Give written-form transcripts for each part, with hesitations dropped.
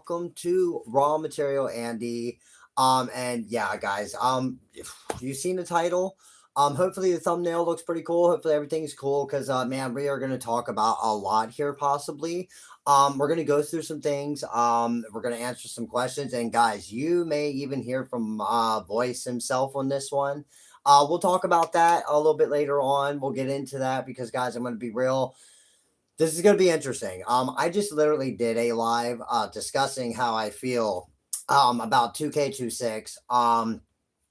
welcome to Raw Material Andy. And yeah, guys, you've seen the title. Hopefully the thumbnail looks pretty cool. Hopefully everything's cool because man, we are gonna talk about a lot here, possibly. We're gonna go through some things. We're gonna answer some questions, and guys, you may even hear from Voice himself on this one. We'll talk about that a little bit later on. We'll get into that because, guys, I'm gonna be real. This is going to be interesting. I just literally did a live discussing how I feel about 2K26.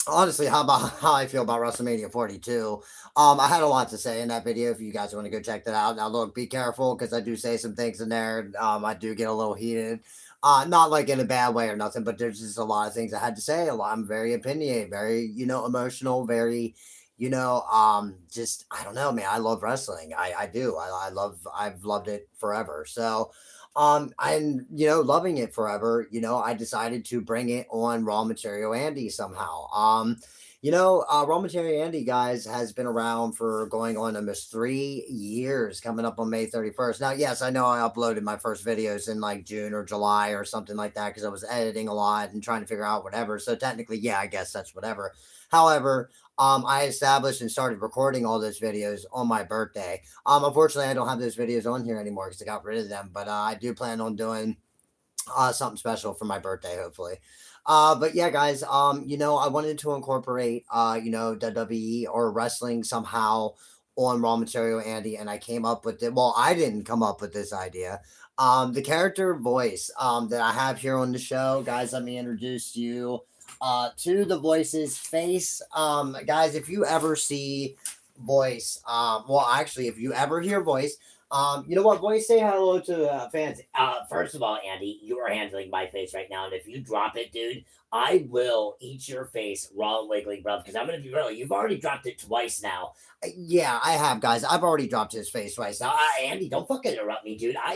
Honestly, how about how I feel about WrestleMania 42. I had a lot to say in that video. If you guys want to go check that out. Now, look, be careful because I do say some things in there. I do get a little heated. Not like in a bad way or nothing, but there's just a lot of things I had to say. A lot. I'm very opinionated, very, emotional, very just I don't know, man. I love wrestling. I do. I've loved it forever. So I'm loving it forever. I decided to bring it on Raw Material Andy somehow. Raw Material Andy, guys, has been around for going on almost 3 years, coming up on May 31st. Now, yes, I know I uploaded my first videos in like June or July or something like that because I was editing a lot and trying to figure out whatever. So technically, yeah, I guess that's whatever. However, I established and started recording all those videos on my birthday. Unfortunately, I don't have those videos on here anymore because I got rid of them. But I do plan on doing something special for my birthday, hopefully. But yeah, guys, I wanted to incorporate, WWE or wrestling somehow on Raw Material Andy, and I came up with it. Well, I didn't come up with this idea. The character voice that I have here on the show, guys, let me introduce you to the Voice's face. Guys, if you ever see Voice, well, actually, if you ever hear Voice, you know what, Voice, say hello to fans. First of all, Andy, you are handling my face right now, and if you drop it, dude, I will eat your face raw and wiggly, bro. Because I'm gonna be real, you've already dropped it twice now. Yeah, I have, guys. I've already dropped his face twice. Now, Andy, don't fucking interrupt me, dude. I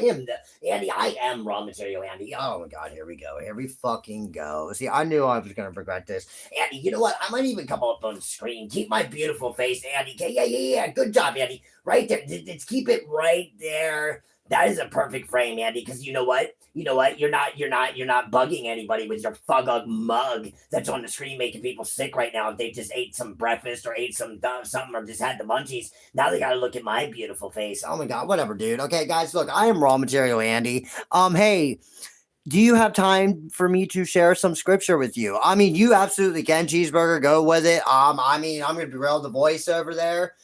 am raw material, Andy. Oh my god, here we go. Here we fucking go. See, I knew I was gonna regret this. Andy, you know what? I might even come up on screen. Keep my beautiful face, Andy. Yeah. Good job, Andy. Right there. Just keep it right there. That is a perfect frame, Andy. Because you know what? You're not bugging anybody with your fugug mug that's on the screen, making people sick right now. If they just ate some breakfast or ate some something or just had the munchies, now they gotta look at my beautiful face. Oh my god, whatever, dude. Okay, guys, look, I am Raw Material Andy. Hey, do you have time for me to share some scripture with you? I mean, you absolutely can, Cheeseburger. Go with it. I mean, I'm gonna be real. The voice over there,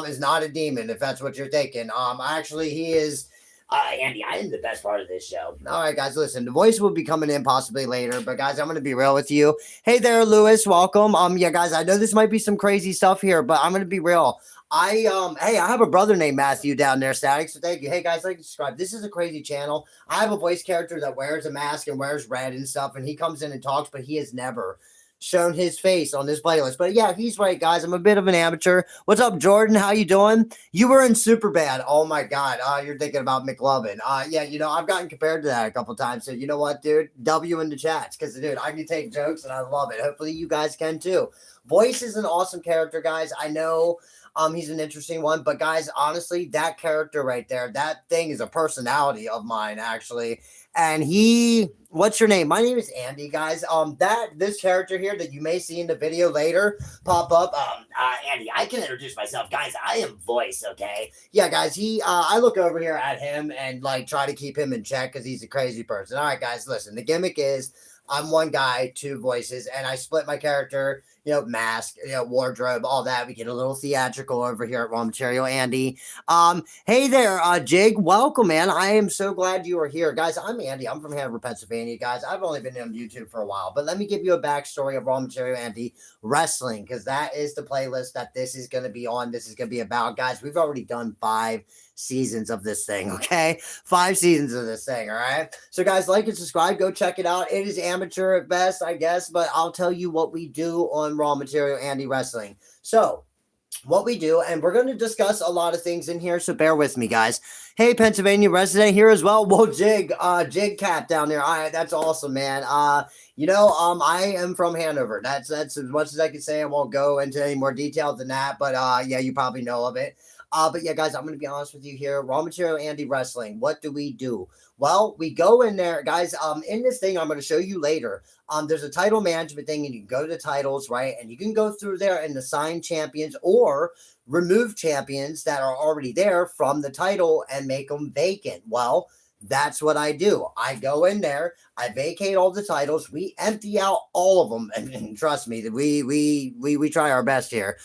is not a demon, if that's what you're thinking. Actually, he is. Andy, I am the best part of this show. All right, guys, listen. The voice will be coming in possibly later, but guys, I'm gonna be real with you. Hey there, Lewis. Welcome. Yeah, guys, I know this might be some crazy stuff here, but I'm gonna be real. Hey, I have a brother named Matthew down there, Static. So thank you. Hey guys, like to subscribe. This is a crazy channel. I have a voice character that wears a mask and wears red and stuff, and he comes in and talks, but he has never shown his face on this playlist. But yeah, he's right, guys. I'm a bit of an amateur. What's up, Jordan? How you doing? You were in Superbad. Oh my god. You're thinking about McLovin. Yeah, I've gotten compared to that a couple times. So you know what, dude? W in the chats. Because dude, I can take jokes and I love it. Hopefully you guys can too. Voice is an awesome character, guys. I know he's an interesting one, but guys, honestly, that character right there, that thing is a personality of mine, actually. And what's your name? My name is Andy, guys. This character here that you may see in the video later pop up. Andy, I can introduce myself, guys. I am Voice, okay? Yeah, guys. I look over here at him and like try to keep him in check because he's a crazy person. All right, guys, listen. The gimmick is I'm one guy, two voices, and I split my character. Mask, wardrobe, all that. We get a little theatrical over here at Raw Material Andy. Hey there, Jig. Welcome, man. I am so glad you are here. Guys, I'm Andy. I'm from Hanover, Pennsylvania, guys. I've only been on YouTube for a while, but let me give you a backstory of Raw Material Andy Wrestling, because that is the playlist that this is going to be on. This is going to be about, guys. We've already done 5 seasons of this thing, okay? 5 seasons of this thing, all right? So, guys, like and subscribe. Go check it out. It is amateur at best, I guess, but I'll tell you what we do on Raw Material Andy Wrestling. So, what we do, and we're going to discuss a lot of things in here, so bear with me, guys. Hey, Pennsylvania resident here as well. Whoa, Jig Cat down there. All right, that's awesome, man. I am from Hanover. That's as much as I can say. I won't go into any more detail than that, but yeah, you probably know of it. But yeah, guys, I'm going to be honest with you here. Raw Material Andy Wrestling, what do we do? Well, we go in there, guys. In this thing, I'm going to show you later. There's a title management thing, and you can go to titles, right? And you can go through there and assign champions or remove champions that are already there from the title and make them vacant. Well, that's what I do. I go in there, I vacate all the titles, we empty out all of them, and trust me, that we try our best here.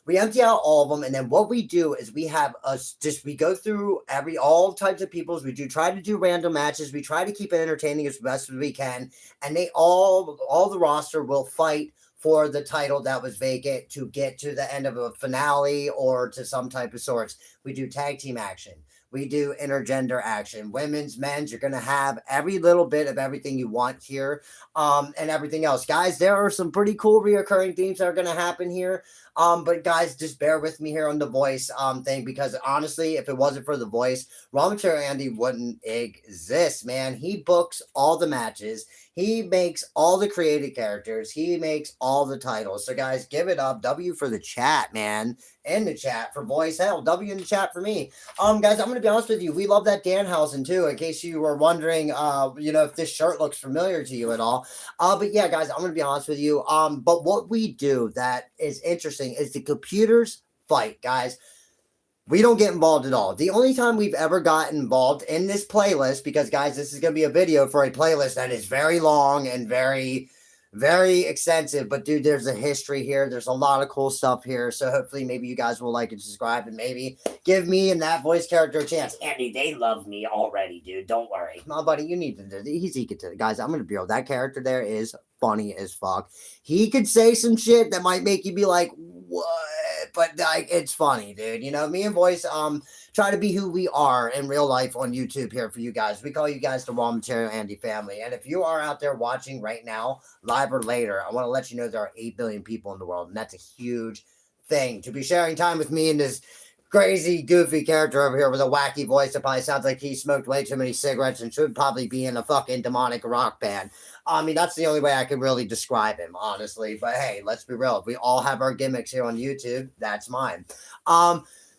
We empty out all of them, and then what we do is we have us just we go through all types of peoples. We do try to do random matches. We try to keep it entertaining as best as we can, and they all the roster will fight for the title that was vacant to get to the end of a finale or to some type of sorts. We do tag team action. We do intergender action, women's, men's. You're going to have every little bit of everything you want here, and everything else. Guys, there are some pretty cool reoccurring themes that are going to happen here. But guys, just bear with me here on the voice thing, because honestly, if it wasn't for the voice, Raw Material Andy wouldn't exist, man. He books all the matches. He makes all the created characters. He makes all the titles. So guys, give it up. W for the chat, man. In the chat for voice. Hell, W in the chat for me. Guys, I'm gonna be honest with you. We love that Danhausen too. In case you were wondering, if this shirt looks familiar to you at all. But yeah, guys, I'm gonna be honest with you. But what we do that is interesting is the computers fight, guys. We don't get involved at all. The only time we've ever gotten involved in this playlist, because guys, this is going to be a video for a playlist that is very long and very, very extensive. But dude, there's a history here. There's a lot of cool stuff here. So hopefully maybe you guys will like and subscribe and maybe give me and that voice character a chance. Andy, they love me already, dude. Don't worry. No, buddy, you need to. He's egotistic. Guys, I'm going to be real. That character there is funny as fuck. He could say some shit that might make you be like, what? But like, it's funny, dude. Me and Voice try to be who we are in real life on YouTube here for you guys. We call you guys the Raw Material Andy family. And if you are out there watching right now, live or later, I want to let you know there are 8 billion people in the world, and that's a huge thing to be sharing time with me and this crazy, goofy character over here with a wacky voice that probably sounds like he smoked way too many cigarettes and should probably be in a fucking demonic rock band. I mean, that's the only way I can really describe him, honestly. But hey, let's be real. We all have our gimmicks here on YouTube. That's mine.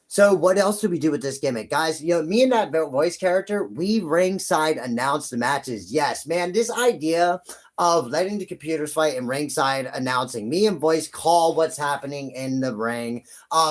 So what else do we do with this gimmick? Guys, me and that voice character, we ringside announce the matches. Yes, man, this idea of letting the computers fight and ringside announcing. Me and Voice call what's happening in the ring.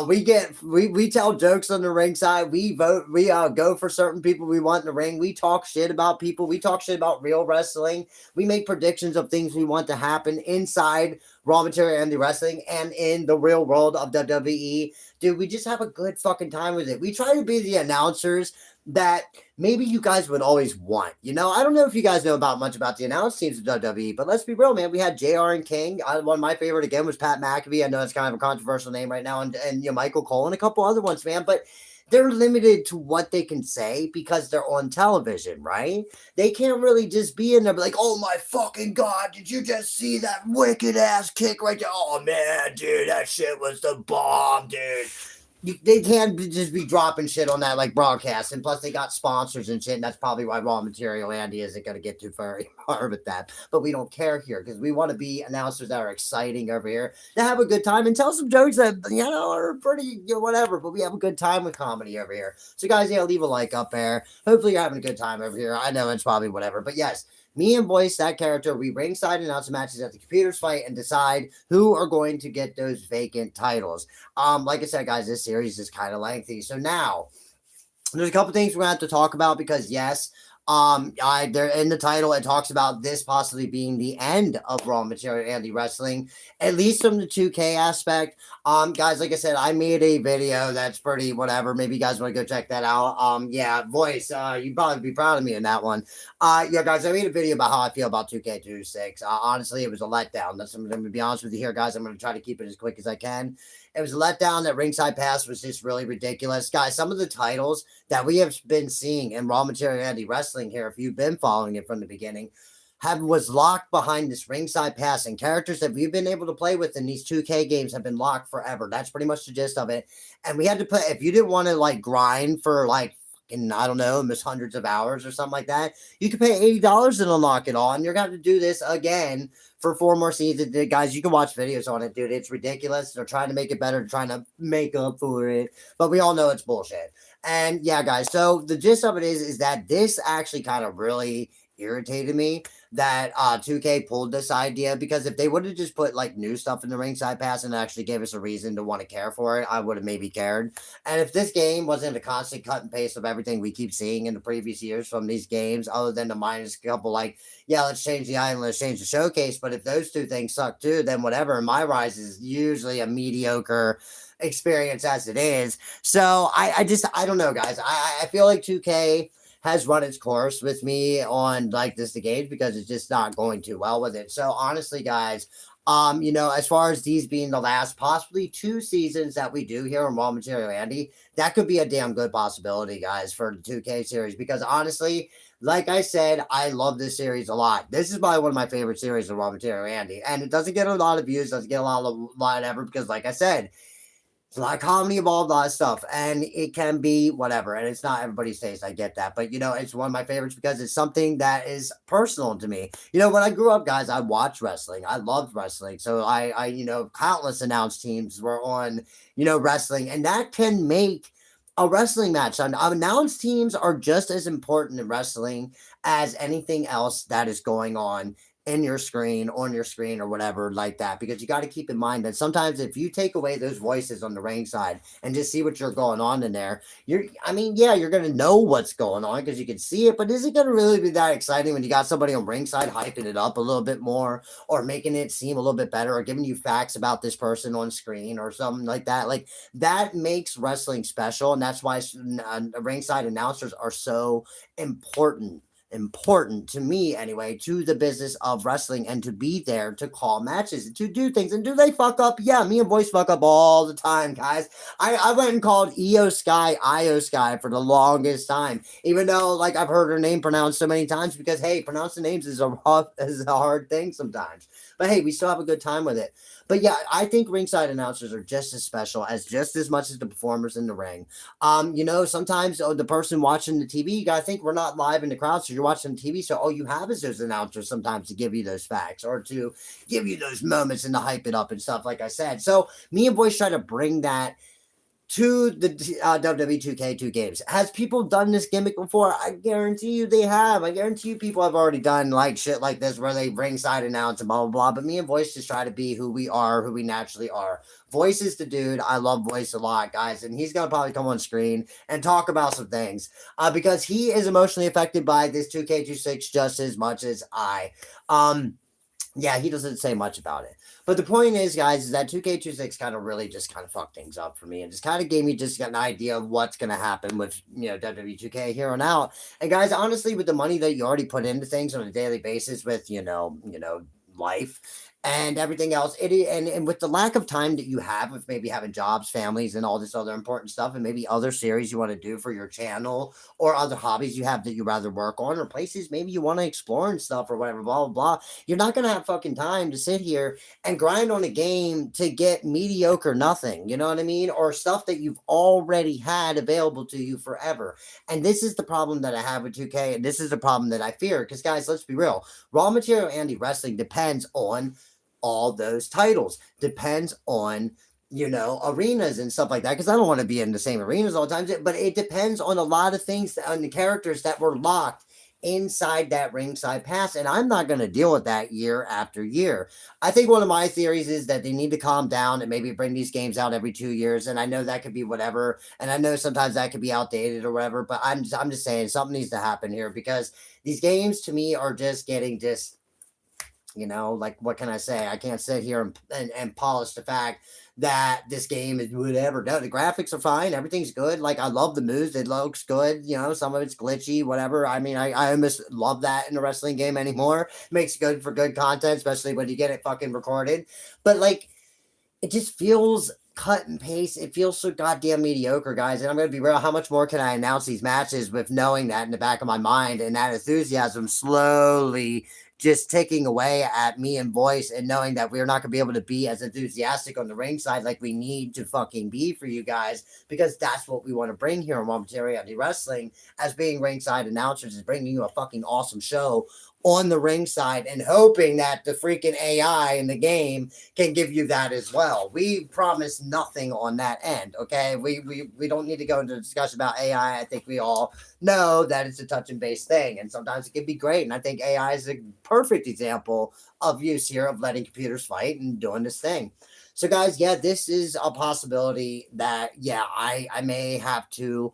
We tell jokes on the ringside. We vote. We go for certain people we want in the ring. We talk shit about people. We talk shit about real wrestling. We make predictions of things we want to happen inside Raw Material Andy Wrestling and in the real world of WWE. Dude, we just have a good fucking time with it. We try to be the announcers that maybe you guys would always want. I don't know if you guys know much about the announce teams of WWE, but let's be real, man. We had JR and King. One of my favorite again was Pat McAfee. I know it's kind of a controversial name right now, and Michael Cole and a couple other ones, man. But they're limited to what they can say because they're on television, right? They can't really just be in there like, oh my fucking God, did you just see that wicked ass kick right there? Oh man, dude, that shit was the bomb, dude. They can't just be dropping shit on that like broadcast, and plus they got sponsors and shit, and that's probably why Raw Material Andy isn't going to get too very far with that. But we don't care here because we want to be announcers that are exciting over here, to have a good time and tell some jokes that are pretty whatever. But we have a good time with comedy over here. So guys, leave a like up there. Hopefully you're having a good time over here. I know it's probably whatever, but yes. Me and Voice, that character, we ringside announce matches at the computers fight and decide who are going to get those vacant titles. Like I said, guys, this series is kind of lengthy. So now, there's a couple things we're going to have to talk about because, yes, there in the title, it talks about this possibly being the end of Raw Material Andy Wrestling, at least from the 2K aspect. Guys, like I said, I made a video that's pretty whatever. Maybe you guys want to go check that out. Yeah, Voice, you'd probably be proud of me in that one. Yeah, guys, I made a video about how I feel about 2K26. Honestly, it was a letdown. I'm going to be honest with you here, guys. I'm going to try to keep it as quick as I can. It was a letdown. That ringside pass was just really ridiculous. Guys, some of the titles that we have been seeing in Raw Material Andy Wrestling here, if you've been following it from the beginning, was locked behind this ringside pass, and characters that we've been able to play with in these 2K games have been locked forever. That's pretty much the gist of it. And we had to play, if you didn't want to like grind for like in, I don't know, almost hundreds of hours or something like that. You can pay $80 and unlock it all, and you're going to do this again for 4 more seasons. Guys, you can watch videos on it, dude. It's ridiculous. They're trying to make it better, trying to make up for it, but we all know it's bullshit. And yeah, guys, so the gist of it is that this actually kind of really irritated me that 2K pulled this idea, because if they would have just put like new stuff in the ringside pass and actually gave us a reason to want to care for it, I would have maybe cared. And if this game wasn't a constant cut and paste of everything we keep seeing in the previous years from these games, other than the minus couple, like, yeah, let's change the island, let's change the showcase. But if those two things suck too, then whatever. My Rise is usually a mediocre experience as it is. So I don't know, guys. I feel like 2K has run its course with me on like this the games, because it's just not going too well with it. So honestly, guys, as far as these being the last possibly 2 seasons that we do here on Raw Material Andy, that could be a damn good possibility, guys, for the 2K series. Because honestly, like I said, I love this series a lot. This is probably one of my favorite series of Raw Material Andy, and it doesn't get a lot of views, doesn't get a lot ever, because like I said, it's a lot of comedy involved, a lot of stuff, and it can be whatever. And it's not everybody's taste. I get that, but it's one of my favorites because it's something that is personal to me. When I grew up, guys, I watched wrestling. I loved wrestling, so countless announced teams were on, wrestling, and that can make a wrestling match. And announced teams are just as important in wrestling as anything else that is going on in your screen, on your screen, or whatever like that. Because you got to keep in mind that sometimes if you take away those voices on the ringside and just see what you're going on in there, you're going to know what's going on because you can see it, but is it going to really be that exciting when you got somebody on ringside hyping it up a little bit more, or making it seem a little bit better, or giving you facts about this person on screen or something like that? Like, that makes wrestling special, and that's why ringside announcers are so important to me anyway, to the business of wrestling, and to be there to call matches and to do things. And do they fuck up? Yeah, me and Voice fuck up all the time, guys. I went and called Io Sky for the longest time, even though like I've heard her name pronounced so many times, because hey, pronouncing names is a hard thing sometimes. But hey, we still have a good time with it. But yeah, I think ringside announcers are just as special, as just as much as the performers in the ring. Sometimes the person watching the TV, you gotta think we're not live in the crowd, so you're watching the TV. So all you have is those announcers sometimes to give you those facts, or to give you those moments and to hype it up and stuff, like I said. So me and Boys try to bring that to the WWE 2K2 games. Has people done this gimmick before? I guarantee you they have. I guarantee you people have already done like shit like this where they ringside announce and blah blah blah. But me and Voice just try to be who we are, who we naturally are. Voice is the dude. I love Voice a lot, guys, and he's gonna probably come on screen and talk about some things because he is emotionally affected by this 2K26 just as much as I. Yeah, he doesn't say much about it. But the point is, guys, is that 2K26 kind of really just kind of fucked things up for me, and just kind of gave me just an idea of what's going to happen with, WWE 2K here on out. And guys, honestly, with the money that you already put into things on a daily basis with, life and everything else, and with the lack of time that you have with maybe having jobs, families, and all this other important stuff, and maybe other series you want to do for your channel, or other hobbies you have that you rather work on, or places maybe you want to explore and stuff, or whatever, blah blah blah, you're not gonna have fucking time to sit here and grind on a game to get mediocre nothing, you know what I mean? Or stuff that you've already had available to you forever. And this is the problem that I have with 2K, and this is the problem that I fear. Because guys, let's be real. Raw Material Andy Wrestling depends on all those titles. Depends on arenas and stuff like that, because I don't want to be in the same arenas all the time, but it depends on a lot of things, on the characters that were locked inside that ringside pass, and I'm not going to deal with that year after year. I think one of my theories is that they need to calm down and maybe bring these games out every 2 years, and I know that could be whatever, and I know sometimes that could be outdated or whatever, but I'm just saying something needs to happen here, because these games to me are just getting like, what can I say? I can't sit here and polish the fact that this game is whatever. No, the graphics are fine. Everything's good. Like, I love the moves. It looks good. Some of it's glitchy, whatever. I mean, I almost love that in a wrestling game anymore. It makes good for good content, especially when you get it fucking recorded. But, like, it just feels cut and paste. It feels so goddamn mediocre, guys. And I'm going to be real. How much more can I announce these matches with knowing that in the back of my mind, and that enthusiasm slowly just taking away at me and voice and knowing that we're not going to be able to be as enthusiastic on the ringside like we need to fucking be for you guys, because that's what we want to bring here on Momentary Wrestling as being ringside announcers, is bringing you a fucking awesome show on the ringside and hoping that the freaking AI in the game can give you that as well. We promise nothing on that end, okay? We don't need to go into a discussion about AI. I think we all know that it's a touch and base thing, and sometimes it can be great. And I think AI is a perfect example of use here of letting computers fight and doing this thing. So, guys, yeah, this is a possibility that, yeah, I may have to.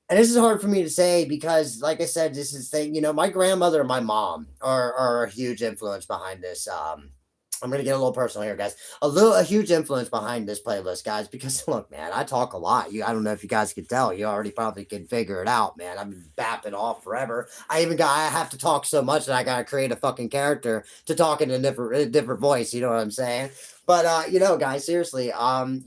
And this is hard for me to say because, like I said, this is thing. My grandmother and my mom are a huge influence behind this. I'm gonna get a little personal here, guys. A huge influence behind this playlist, guys. Because look, man, I talk a lot. I don't know if you guys can tell. You already probably can figure it out, man. I've been bapping off forever. I have to talk so much that I gotta create a fucking character to talk in a different voice. You know what I'm saying? But guys, seriously,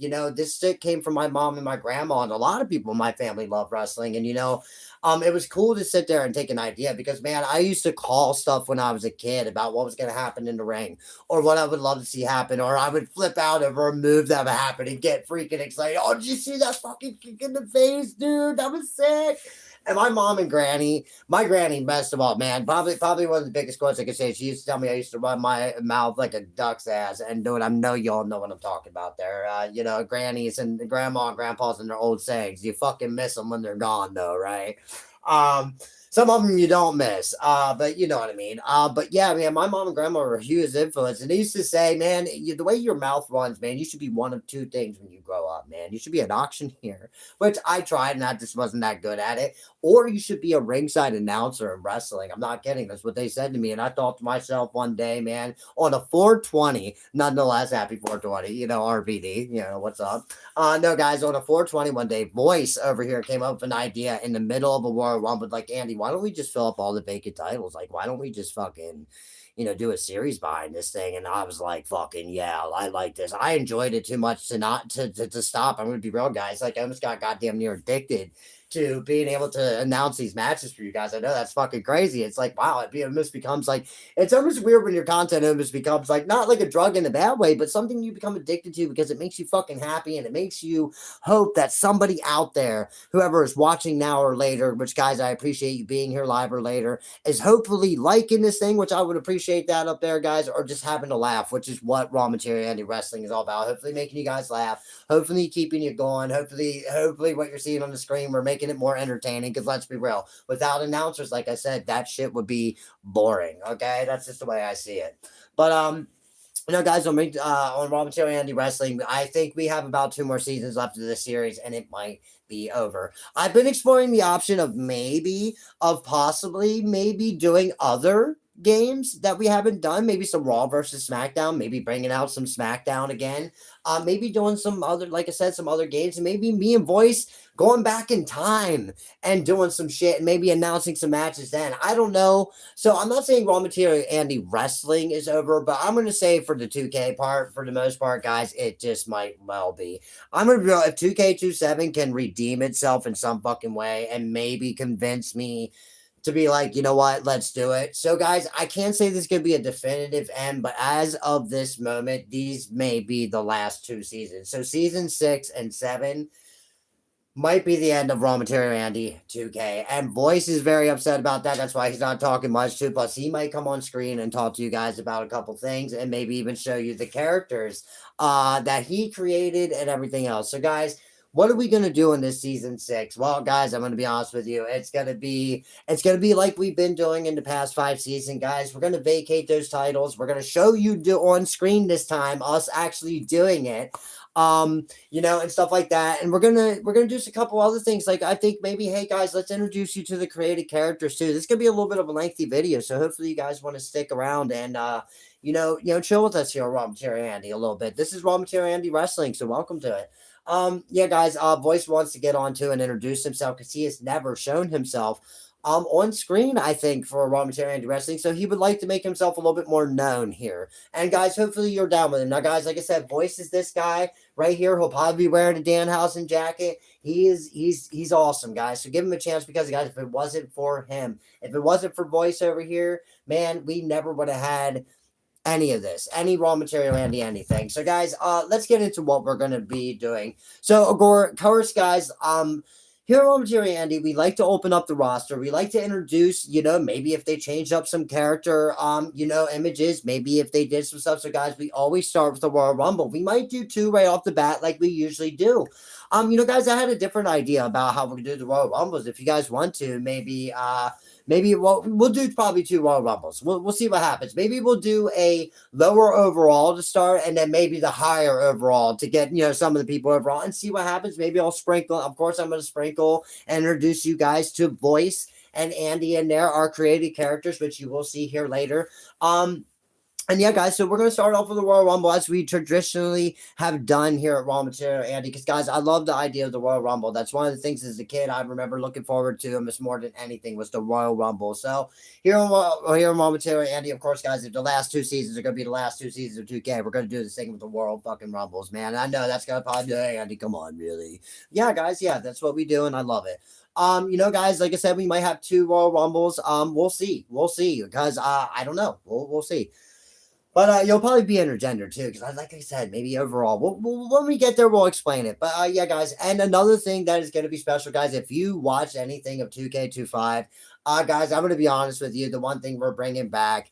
this stick came from my mom and my grandma, and a lot of people in my family love wrestling. And it was cool to sit there and take an idea because, man, I used to call stuff when I was a kid about what was going to happen in the ring or what I would love to see happen, or I would flip out over a move that would happen and get freaking excited. Oh, did you see that fucking kick in the face, dude? That was sick. And my mom and granny, my granny, best of all, man, probably one of the biggest quotes I could say. She used to tell me I used to run my mouth like a duck's ass. And dude, I know y'all know what I'm talking about there. Grannies and grandma and grandpas and their old sayings. You fucking miss them when they're gone, though, right? Um, some of them you don't miss, but you know what I mean. But yeah, man, my mom and grandma were a huge influence, and they used to say, man, the way your mouth runs, man, you should be one of two things when you grow up, man. You should be an auctioneer, which I tried, and I just wasn't that good at it, or you should be a ringside announcer in wrestling. I'm not kidding. That's what they said to me, and I thought to myself one day, man, on a 420, nonetheless, happy 420, RVD, what's up? No, guys, on a 420 one day, Voice over here came up with an idea in the middle of a Royal Rumble, like, Andy, why don't we just fill up all the vacant titles? Like, why don't we just fucking, do a series behind this thing? And I was like, fucking, yeah, I like this. I enjoyed it too much to not to stop. I'm going to be real, guys. Like, I almost got goddamn near addicted to being able to announce these matches for you guys. I know that's fucking crazy. It's like, wow, it almost becomes like, it's almost weird when your content almost becomes like, not like a drug in a bad way, but something you become addicted to because it makes you fucking happy and it makes you hope that somebody out there, whoever is watching now or later, which, guys, I appreciate you being here live or later, is hopefully liking this thing, which I would appreciate that up there, guys, or just having a laugh, which is what Raw Material Andy Wrestling is all about. Hopefully making you guys laugh, hopefully keeping you going, hopefully what you're seeing on the screen, we're making it more entertaining, because let's be real, without announcers, like I said, that shit would be boring, okay? That's just the way I see it. But guys, on Raw Material Andy Wrestling, I think we have about 2 more seasons left of this series, and it might be over. I've been exploring the option of possibly doing other games that we haven't done, maybe some Raw versus SmackDown, maybe bringing out some SmackDown again, maybe doing some other, like I said, some other games, and maybe me and Voice going back in time and doing some shit and maybe announcing some matches then. I don't know. So I'm not saying Raw Material Andy Wrestling is over, but I'm going to say for the 2K part, for the most part, guys, it just might well be. I'm going to be real. If 2K27 can redeem itself in some fucking way and maybe convince me to be like, you know what, let's do it. So, guys, I can't say this is going to be a definitive end, but as of this moment, these may be the last 2 seasons. So season 6 and 7 might be the end of Raw Material Andy 2K. And Voice is very upset about that. That's why he's not talking much too. Plus, he might come on screen and talk to you guys about a couple things and maybe even show you the characters that he created and everything else. So, guys, what are we gonna do in this season 6? Well, guys, I'm gonna be honest with you. It's gonna be like we've been doing in the past 5 seasons, guys. We're gonna vacate those titles. We're gonna show you on screen this time us actually doing it. And stuff like that. And we're gonna do a couple other things. Like, I think maybe, hey guys, let's introduce you to the created characters too. This is gonna be a little bit of a lengthy video, so hopefully you guys want to stick around and chill with us here on Raw Material Andy a little bit. This is Raw Material Andy Wrestling, so welcome to it. Yeah, guys, Voice wants to get on to and introduce himself because he has never shown himself on screen, I think, for Raw Material Andy Wrestling. So he would like to make himself a little bit more known here. And guys, hopefully you're down with him. Now, guys, like I said, voice is this guy right here. He'll probably be wearing a Danhausen jacket. He's awesome, guys. So give him a chance because, guys, if it wasn't for him, if it wasn't for voice over here, man, we never would have had any of this, any Raw Material Andy anything. So guys, let's get into what we're gonna be doing. So of course, guys, here at Raw Material Andy, we like to open up the roster. We like to introduce, maybe if they changed up some character, images, maybe if they did some stuff. So guys, we always start with the Royal Rumble. We might do two right off the bat, like we usually do. Guys, I had a different idea about how we're gonna do the Royal Rumbles. If you guys want to, maybe we'll do probably two Royal Rumbles. We'll see what happens. Maybe we'll do a lower overall to start, and then maybe the higher overall to get some of the people overall and see what happens. Maybe I'll sprinkle. Of course, I'm going to sprinkle and introduce you guys to Voice and Andy in there, our created characters, which you will see here later. And yeah, guys, so we're going to start off with the Royal Rumble as we traditionally have done here at Raw Material Andy. Because, guys, I love the idea of the Royal Rumble. That's one of the things as a kid I remember looking forward to almost more than anything was the Royal Rumble. So here in Raw Material Andy, of course, guys, if the last two seasons are going to be the last two seasons of 2K, we're going to do this thing with the World fucking Rumbles, man. I know that's going to probably be, hey, Andy, come on, really? Yeah, guys, yeah, that's what we do, and I love it. Guys, like I said, we might have two Royal Rumbles. We'll see. We'll see. Because I don't know. We'll see. But you'll probably be intergender too, because like I said, maybe overall, when we get there, we'll explain it. But yeah, guys, and another thing that is going to be special, guys, if you watch anything of 2K25, guys, I'm going to be honest with you. The one thing we're bringing back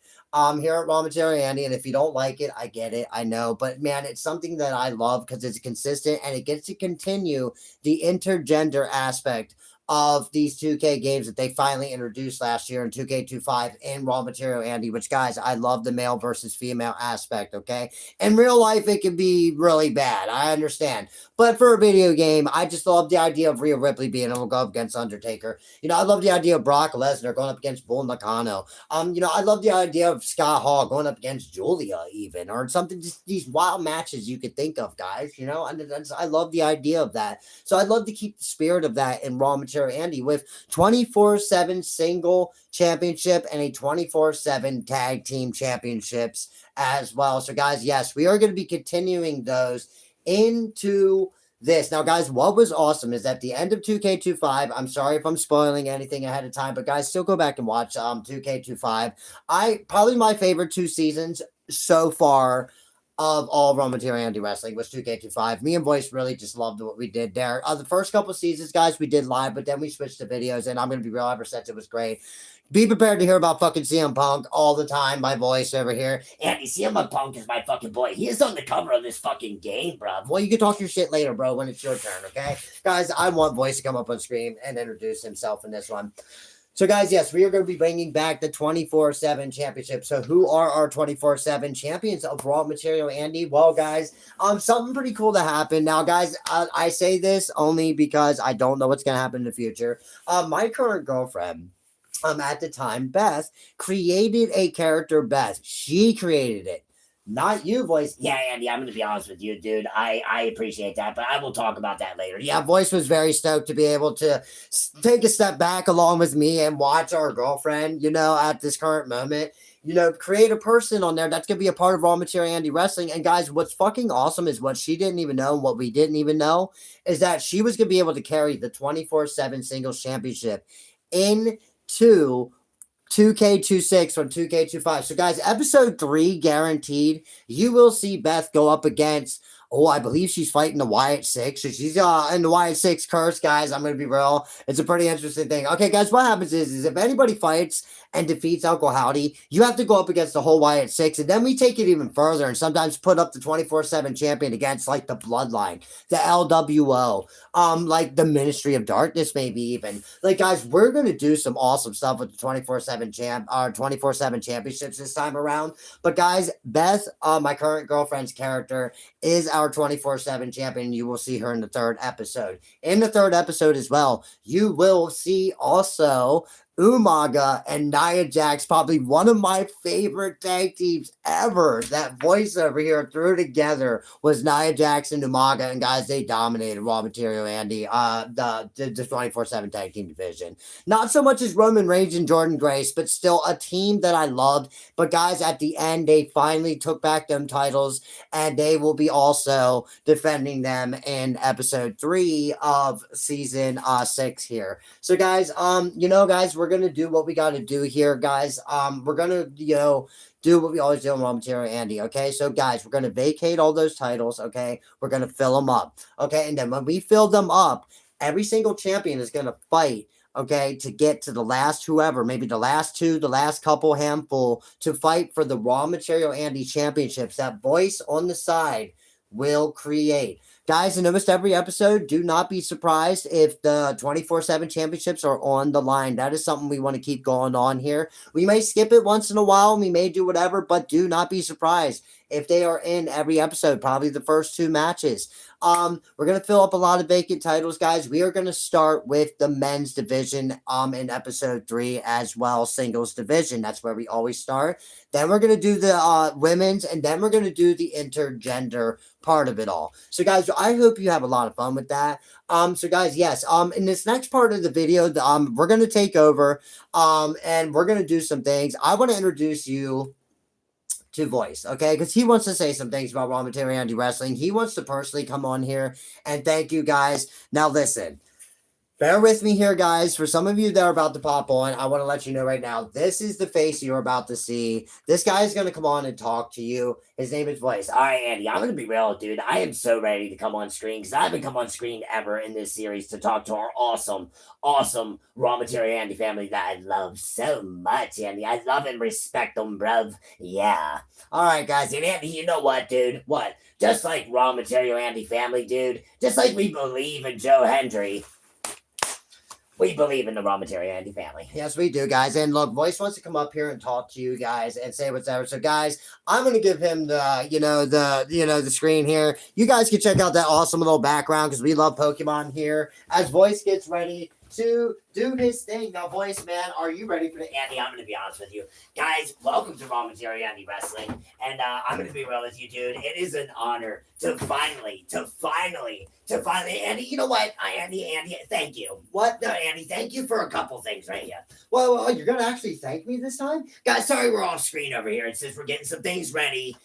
here at Raw Material Andy, and if you don't like it, I get it, I know, but man, it's something that I love because it's consistent and it gets to continue the intergender aspect of these 2K games that they finally introduced last year in 2K25 in Raw Material Andy, which, guys, I love the male versus female aspect, okay? In real life, it can be really bad. I understand. But for a video game, I just love the idea of Rhea Ripley being able to go up against Undertaker. I love the idea of Brock Lesnar going up against Bull Nakano. I love the idea of Scott Hall going up against Julia even, or something, just these wild matches you could think of, guys, and I love the idea of that. So I'd love to keep the spirit of that in Raw Material Andy with 24/7 single championship and a 24/7 tag team championships as well. So guys, yes, we are going to be continuing those into this. Now, guys, what was awesome is at the end of 2K25, I'm sorry if I'm spoiling anything ahead of time, but guys, still go back and watch 2K25. Probably my favorite two seasons so far of all Raw Material Andy Wrestling was 2K25. Me and Voice really just loved what we did there. The first couple seasons, guys, we did live, but then we switched to videos, and I'm going to be real ever since it was great. Be prepared to hear about fucking CM Punk all the time. My voice over here. Andy, CM Punk is my fucking boy. He is on the cover of this fucking game, bro. Well, you can talk your shit later, bro, when it's your turn, okay? Guys, I want Voice to come up on screen and introduce himself in this one. So, guys, yes, we are going to be bringing back the 24/7 championship. So, who are our 24/7 champions of Raw Material Andy? Well, guys, something pretty cool to happen. Now, guys, I say this only because I don't know what's going to happen in the future. My current girlfriend, at the time, Beth, created a character, Beth. She created it. Not you, Voice. Yeah, Andy, I'm going to be honest with you, dude. I appreciate that, but I will talk about that later. Yeah, Voice was very stoked to be able to take a step back along with me and watch our girlfriend, at this current moment, create a person on there that's going to be a part of Raw Material Andy Wrestling. And guys, what's fucking awesome is what she didn't even know, and what we didn't even know, is that she was going to be able to carry the 24/7 singles championship into 2K26 from 2K25. So, guys, episode 3 guaranteed. You will see Beth go up against, I believe she's fighting the Wyatt Six. So she's in the Wyatt Six curse, guys. I'm going to be real. It's a pretty interesting thing. Okay, guys, what happens is if anybody fights and defeats Uncle Howdy, you have to go up against the whole Wyatt Six. And then we take it even further and sometimes put up the 24/7 champion against, like, the Bloodline, the LWO, like the Ministry of Darkness, maybe even. Like, guys, we're going to do some awesome stuff with the 24/7 24/7 championships this time around. But, guys, Beth, my current girlfriend's character, is our 24/7 champion. You will see her in the third episode. In the third episode as well, you will see also Umaga and Nia Jax, probably one of my favorite tag teams ever. That voiceover here threw together was Nia Jax and Umaga, and guys, they dominated Raw Material Andy, the 24/7 tag team division. Not so much as Roman Reigns and Jordan Grace, but still a team that I loved. But guys, at the end, they finally took back them titles, and they will be also defending them in episode 3 of season 6 here. So guys, guys, we're gonna do what we gotta do here, guys. We're gonna, do what we always do on Raw Material Andy. Okay, so guys, we're gonna vacate all those titles. Okay, we're gonna fill them up. Okay, and then when we fill them up, every single champion is gonna fight. Okay, to get to the last whoever, maybe the last two, the last couple handful, to fight for the Raw Material Andy championships. That voice on the side will create. Guys, in almost every episode, do not be surprised if the 24/7 championships are on the line. That is something we want to keep going on here. We may skip it once in a while, we may do whatever, but do not be surprised if they are in every episode, probably the first 2 matches. We're gonna fill up a lot of vacant titles, guys. We are gonna start with the men's division in episode 3 as well, singles division. That's where we always start. Then we're gonna do the women's, and then we're gonna do the intergender part of it all. So guys, I hope you have a lot of fun with that. So guys, yes, in this next part of the video, we're gonna take over, and we're gonna do some things. I want to introduce you to Voice, okay? Because he wants to say some things about Raw Material Andy Wrestling. He wants to personally come on here and thank you guys. Now listen, bear with me here, guys. For some of you that are about to pop on, I want to let you know right now, this is the face you're about to see. This guy is going to come on and talk to you. His name is Voice. All right, Andy, I'm going to be real, dude. I am so ready to come on screen because I haven't come on screen ever in this series to talk to our awesome, awesome Raw Material Andy family that I love so much, Andy. I love and respect them, bruv. Yeah. All right, guys. And Andy, you know what, dude? What? Just like Raw Material Andy family, dude. Just like we believe in Joe Hendry. We believe in the Raw Material Andy family. Yes, we do, guys. And look, Voice wants to come up here and talk to you guys and say whatever. So, guys, I'm gonna give him the screen here. You guys can check out that awesome little background because we love Pokemon here. As Voice gets ready to do his thing. Now, Voice, man, are you ready for the Andy? I'm going to be honest with you. Guys, welcome to Raw Material Andy Wrestling. And I'm going to be real with you, dude. It is an honor to finally, Andy, you know what? Andy, thank you. What? No, Andy, thank you for a couple things right here. Well, you're going to actually thank me this time? Guys, sorry we're off screen over here. And since we're getting some things ready,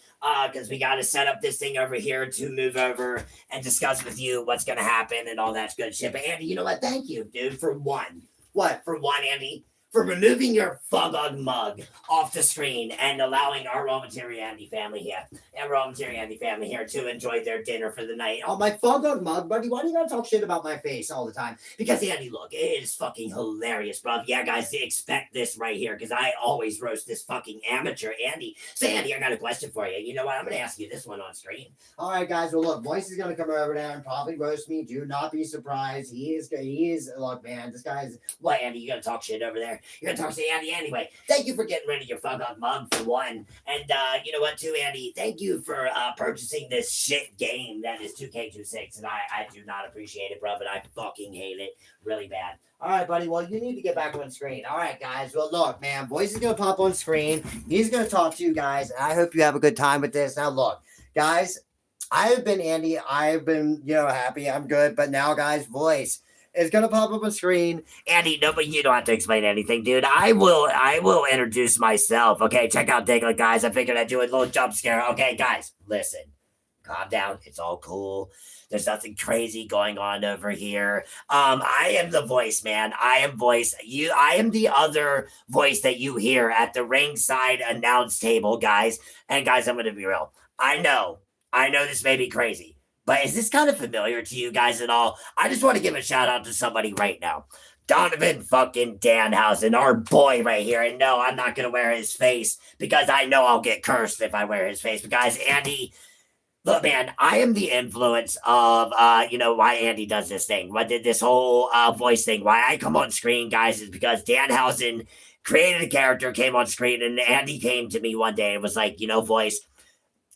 because we got to set up this thing over here to move over and discuss with you what's going to happen and all that good shit. But Andy, you know what? Thank you, dude, for one. What? For one, Andy? For removing your Fugog mug off the screen and allowing our Raw Material Andy family here to enjoy their dinner for the night. Oh, my Fugog mug, buddy. Why do you gotta talk shit about my face all the time? Because, Andy, look, it is fucking hilarious, bro. Yeah, guys, expect this right here because I always roast this fucking amateur Andy. So, Andy, I got a question for you. You know what? I'm going to ask you this one on screen. All right, guys. Well, look, Voice is going to come over there and probably roast me. Do not be surprised. He is, look, man, this guy's... What, Andy, you going to talk shit over there? You're gonna talk to Andy anyway. Thank you for getting rid of your fuck up mug for one. And you know what too, Andy? Thank you for purchasing this shit game that is 2K26. And I do not appreciate it, bro, but I fucking hate it really bad. All right, buddy. Well, you need to get back on screen. All right, guys. Well, look, man, Voice is going to pop on screen. He's going to talk to you guys. And I hope you have a good time with this. Now, look, guys, I have been Andy. I've been, happy. I'm good. But now, guys, Voice is gonna pop up on screen. Andy, no, but you don't have to explain anything, dude. I will introduce myself. Okay, check out Diglett, guys. I figured I'd do a little jump scare. Okay, guys, listen. Calm down. It's all cool. There's nothing crazy going on over here. I am the Voice, man. I am Voice. I am the other voice that you hear at the ringside announce table, guys. And guys, I'm gonna be real. I know this may be crazy. But is this kind of familiar to you guys at all? I just want to give a shout out to somebody right now. Donovan fucking Danhausen, our boy right here. And no, I'm not going to wear his face because I know I'll get cursed if I wear his face. But guys, Andy, look, man, I am the influence of, why Andy does this thing. What did this whole voice thing? Why I come on screen, guys, is because Danhausen created a character, came on screen, and Andy came to me one day and was like, Voice,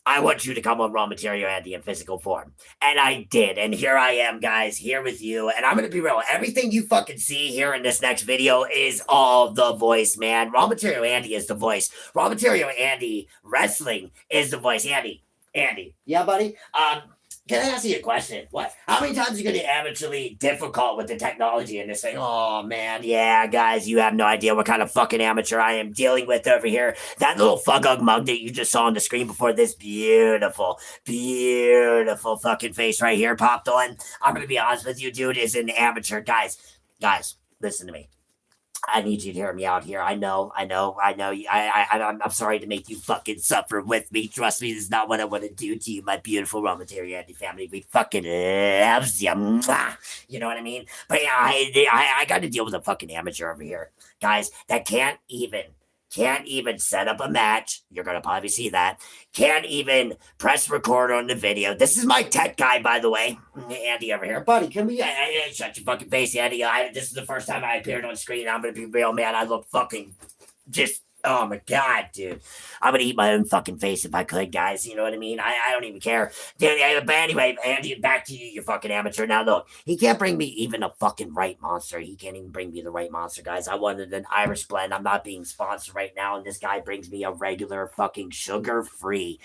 I want you to come on Raw Material Andy in physical form. And I did. And here I am, guys, here with you. And I'm going to be real. Everything you fucking see here in this next video is all the voice, man. Raw Material Andy is the voice. Raw Material Andy Wrestling is the voice. Andy. Yeah, buddy? Can I ask you a question? What? How many times are you going to amateurly difficult with the technology in this thing? Oh, man. Yeah, guys, you have no idea what kind of fucking amateur I am dealing with over here. That little fugug mug that you just saw on the screen before this beautiful, beautiful fucking face right here popped on. I'm going to be honest with you, dude, is an amateur. Guys, listen to me. I need you to hear me out here. I know. I'm sorry to make you fucking suffer with me. Trust me, this is not what I want to do to you, my beautiful Raw Material Andy family. We fucking loves you. Mwah. You know what I mean? But yeah, I got to deal with a fucking amateur over here, guys, that can't even set up a match. You're gonna probably see that. Can't even press record on the video. This is my tech guy, by the way, Andy over here. Buddy, can we shut your fucking face, Andy? This is the first time I appeared on screen. I'm gonna be real, man. I look fucking just. Oh my god, dude. I'm gonna eat my own fucking face if I could, guys. You know what I mean? I don't even care. Dude, but anyway, Andy, back to you, you fucking amateur. Now look, he can't bring me even a fucking right monster. He can't even bring me the right monster, guys. I wanted an Irish blend. I'm not being sponsored right now, and this guy brings me a regular fucking sugar-free.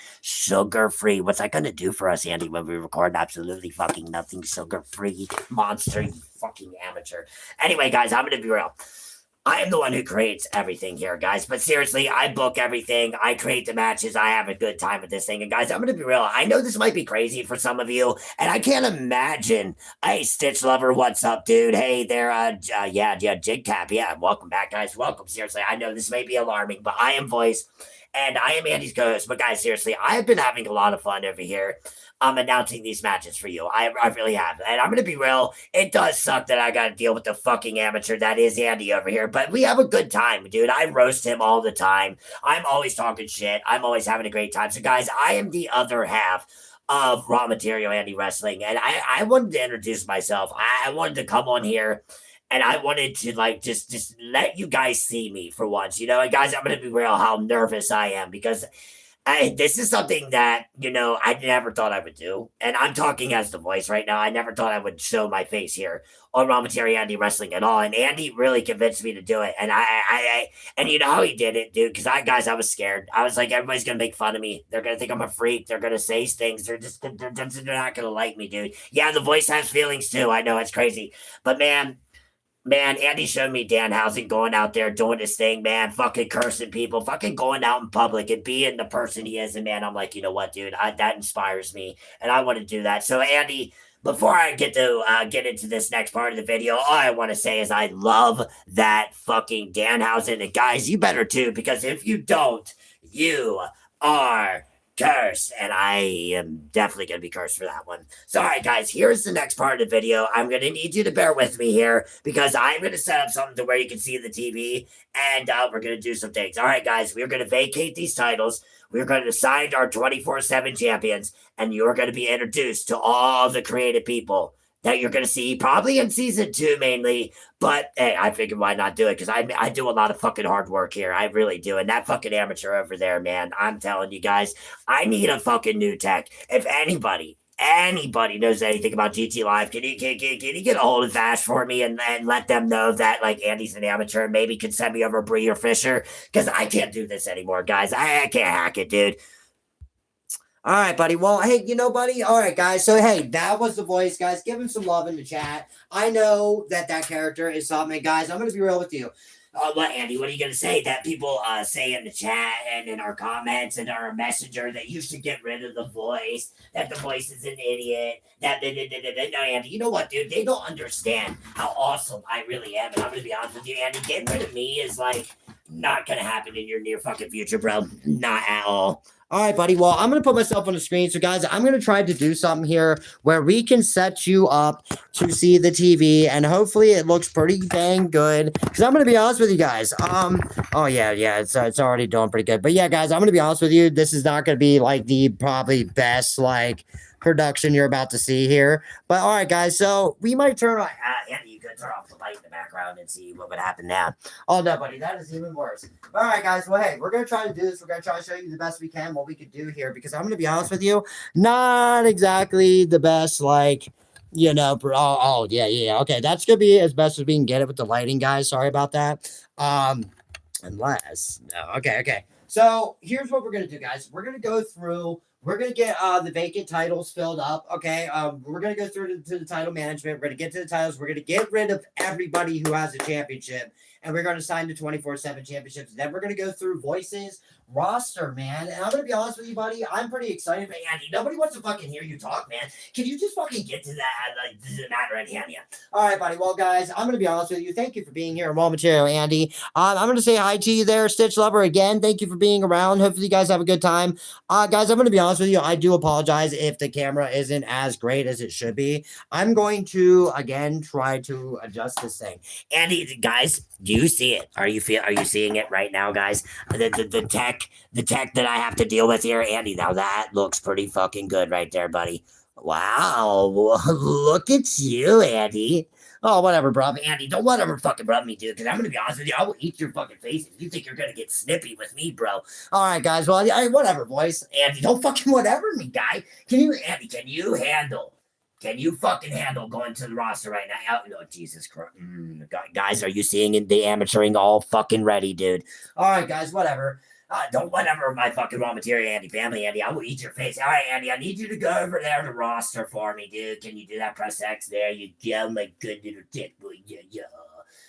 What's that gonna do for us, Andy, when we record? Absolutely fucking nothing. Sugar-free monster, you fucking amateur. Anyway, guys, I'm gonna be real. I am the one who creates everything here, guys. But seriously, I book everything. I create the matches. I have a good time with this thing. And guys, I'm going to be real. I know this might be crazy for some of you. And I can't imagine. Hey, Stitch Lover, what's up, dude? Hey there. Jig Cap. Yeah, welcome back, guys. Welcome. Seriously, I know this may be alarming, but I am Voice. And I am Andy's co-host. But guys, seriously, I have been having a lot of fun over here. I'm announcing these matches for you. I really have. And I'm going to be real. It does suck that I got to deal with the fucking amateur that is Andy over here. But we have a good time, dude. I roast him all the time. I'm always talking shit. I'm always having a great time. So, guys, I am the other half of Raw Material Andy Wrestling. And I wanted to introduce myself. I wanted to come on here. And I wanted to like just let you guys see me for once. You know, and guys, I'm going to be real how nervous I am because this is something that, I never thought I would do. And I'm talking as the voice right now. I never thought I would show my face here on Raw Material Andy Wrestling at all. And Andy really convinced me to do it. And and you know how he did it, dude? Because I was scared. I was like, everybody's going to make fun of me. They're going to think I'm a freak. They're going to say things. They're not going to like me, dude. Yeah, the voice has feelings too. I know, it's crazy. But man, Andy showed me Danhausen going out there doing his thing, man, fucking cursing people, fucking going out in public and being the person he is. And man, I'm like, you know what, dude, that inspires me, and I want to do that. So, Andy, before I get into this next part of the video, all I want to say is I love that fucking Danhausen, and guys, you better too, because if you don't, you are cursed, and I am definitely going to be cursed for that one. So, all right, guys, here's the next part of the video. I'm going to need you to bear with me here because I'm going to set up something to where you can see the TV, and we're going to do some things. All right, guys, we're going to vacate these titles. We're going to assign our 24/7 champions, and you're going to be introduced to all the creative people that you're going to see probably in season 2 mainly. But hey, I figured why not do it? Because I do a lot of fucking hard work here. I really do. And that fucking amateur over there, man, I'm telling you guys, I need a fucking new tech. If anybody knows anything about GT Live, can you get a hold of Vash for me and let them know that like Andy's an amateur and maybe can send me over Bree or Fisher? Because I can't do this anymore, guys. I can't hack it, dude. All right, buddy. Well, hey, buddy. All right, guys. So, hey, that was the voice, guys. Give him some love in the chat. I know that character is something, guys. I'm going to be real with you. What, Andy? What are you going to say? That people say in the chat and in our comments and our messenger that you should get rid of the voice, that the voice is an idiot, No, Andy, you know what, dude? They don't understand how awesome I really am. And I'm going to be honest with you, Andy. Getting rid of me is like not going to happen in your near fucking future, bro. Not at all. All right, buddy. Well, I'm going to put myself on the screen. So, guys, I'm going to try to do something here where we can set you up to see the TV, and hopefully it looks pretty dang good. Because I'm going to be honest with you guys. Oh, yeah, it's already doing pretty good. But, yeah, guys, I'm going to be honest with you. This is not going to be, like, the probably best, like, production you're about to see here. But, all right, guys, so we might turn on... Andy, you good? turn off the light in the background and see what would happen now. Oh no, buddy, that is even worse. All right, guys. Well, hey, we're gonna try to do this. We're gonna try to show you the best we can, what we could do here, because I'm gonna be honest with you, not exactly the best. Like, yeah. Okay, that's gonna be as best as we can get it with the lighting, guys. Sorry about that. Unless no, okay. So here's what we're gonna do, guys. We're gonna go through. We're gonna get the vacant titles filled up. Okay. We're gonna go through to the title management. We're gonna get to the titles. We're gonna get rid of everybody who has a championship, and we're gonna sign the 24/7 championships. Then we're gonna go through voices, roster, man. And I'm gonna be honest with you, buddy. I'm pretty excited, but Andy, nobody wants to fucking hear you talk, man. Can you just fucking get to that? Like, this is not already on you. All right, buddy. Well, guys, I'm gonna be honest with you. Thank you for being here, Raw Material, Andy. I'm gonna say hi to you there, Stitch Lover. Again, thank you for being around. Hopefully, you guys have a good time. Guys, I'm gonna be honest with you. I do apologize if the camera isn't as great as it should be. I'm going to again try to adjust this thing. Andy, guys, do you see it? Are you seeing it right now, guys? The tech that I have to deal with here, Andy. Now that looks pretty fucking good right there, buddy. Wow, look at you, Andy. Oh, whatever, bro. Andy, don't whatever fucking rub me, dude, because I'm going to be honest with you. I will eat your fucking face if you think you're going to get snippy with me, bro. All right, guys. Well, whatever, boys. Andy, don't fucking whatever me, guy. Andy, can you fucking handle going to the roster right now? Oh, Jesus Christ. Guys, are you seeing the amateuring all fucking ready, dude? All right, guys, whatever. Don't whatever my fucking Raw Material, Andy family, Andy. I will eat your face. All right, Andy, I need you to go over there to roster for me, dude. Can you do that? Press X. There you go, my good little dick boy. Yeah.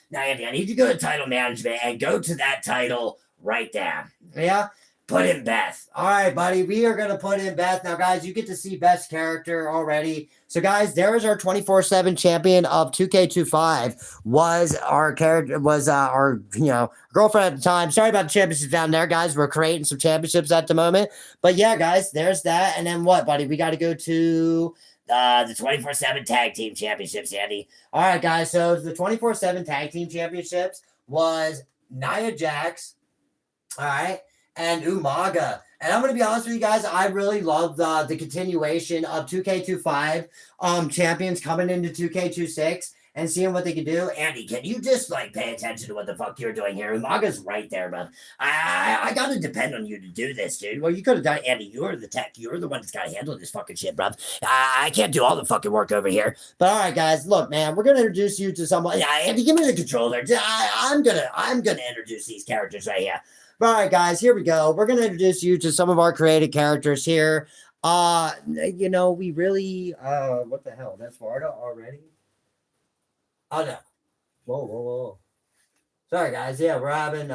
Now, Andy, I need you to go to title management and go to that title right there. Yeah? Put in Beth. All right, buddy. We are going to put in Beth. Now, guys, you get to see Beth's character already. So, guys, there's our 24/7 champion of 2K25. Was our character, was our, girlfriend at the time. Sorry about the championships down there, guys. We're creating some championships at the moment. But, yeah, guys, there's that. And then what, buddy? We got to go to the 24/7 tag team championships, Andy. All right, guys. So, the 24/7 tag team championships was Nia Jax. All right. And Umaga. And I'm going to be honest with you guys, I really love the continuation of 2K25 champions coming into 2K26 and seeing what they can do. Andy, can you just pay attention to what the fuck you're doing here? Umaga's right there, bro. I got to depend on you to do this, dude. Well, you could have done it, Andy. You're the tech. You're the one that's got to handle this fucking shit, bro. I can't do all the fucking work over here. But all right, guys, look, man, we're going to introduce you to someone. Yeah, Andy, give me the controller. I'm gonna introduce these characters right here. All right, guys, here we go. We're going to introduce you to some of our created characters here. We really, what the hell? That's Florida already? Oh, no. Whoa. Sorry, guys. Yeah, we're having,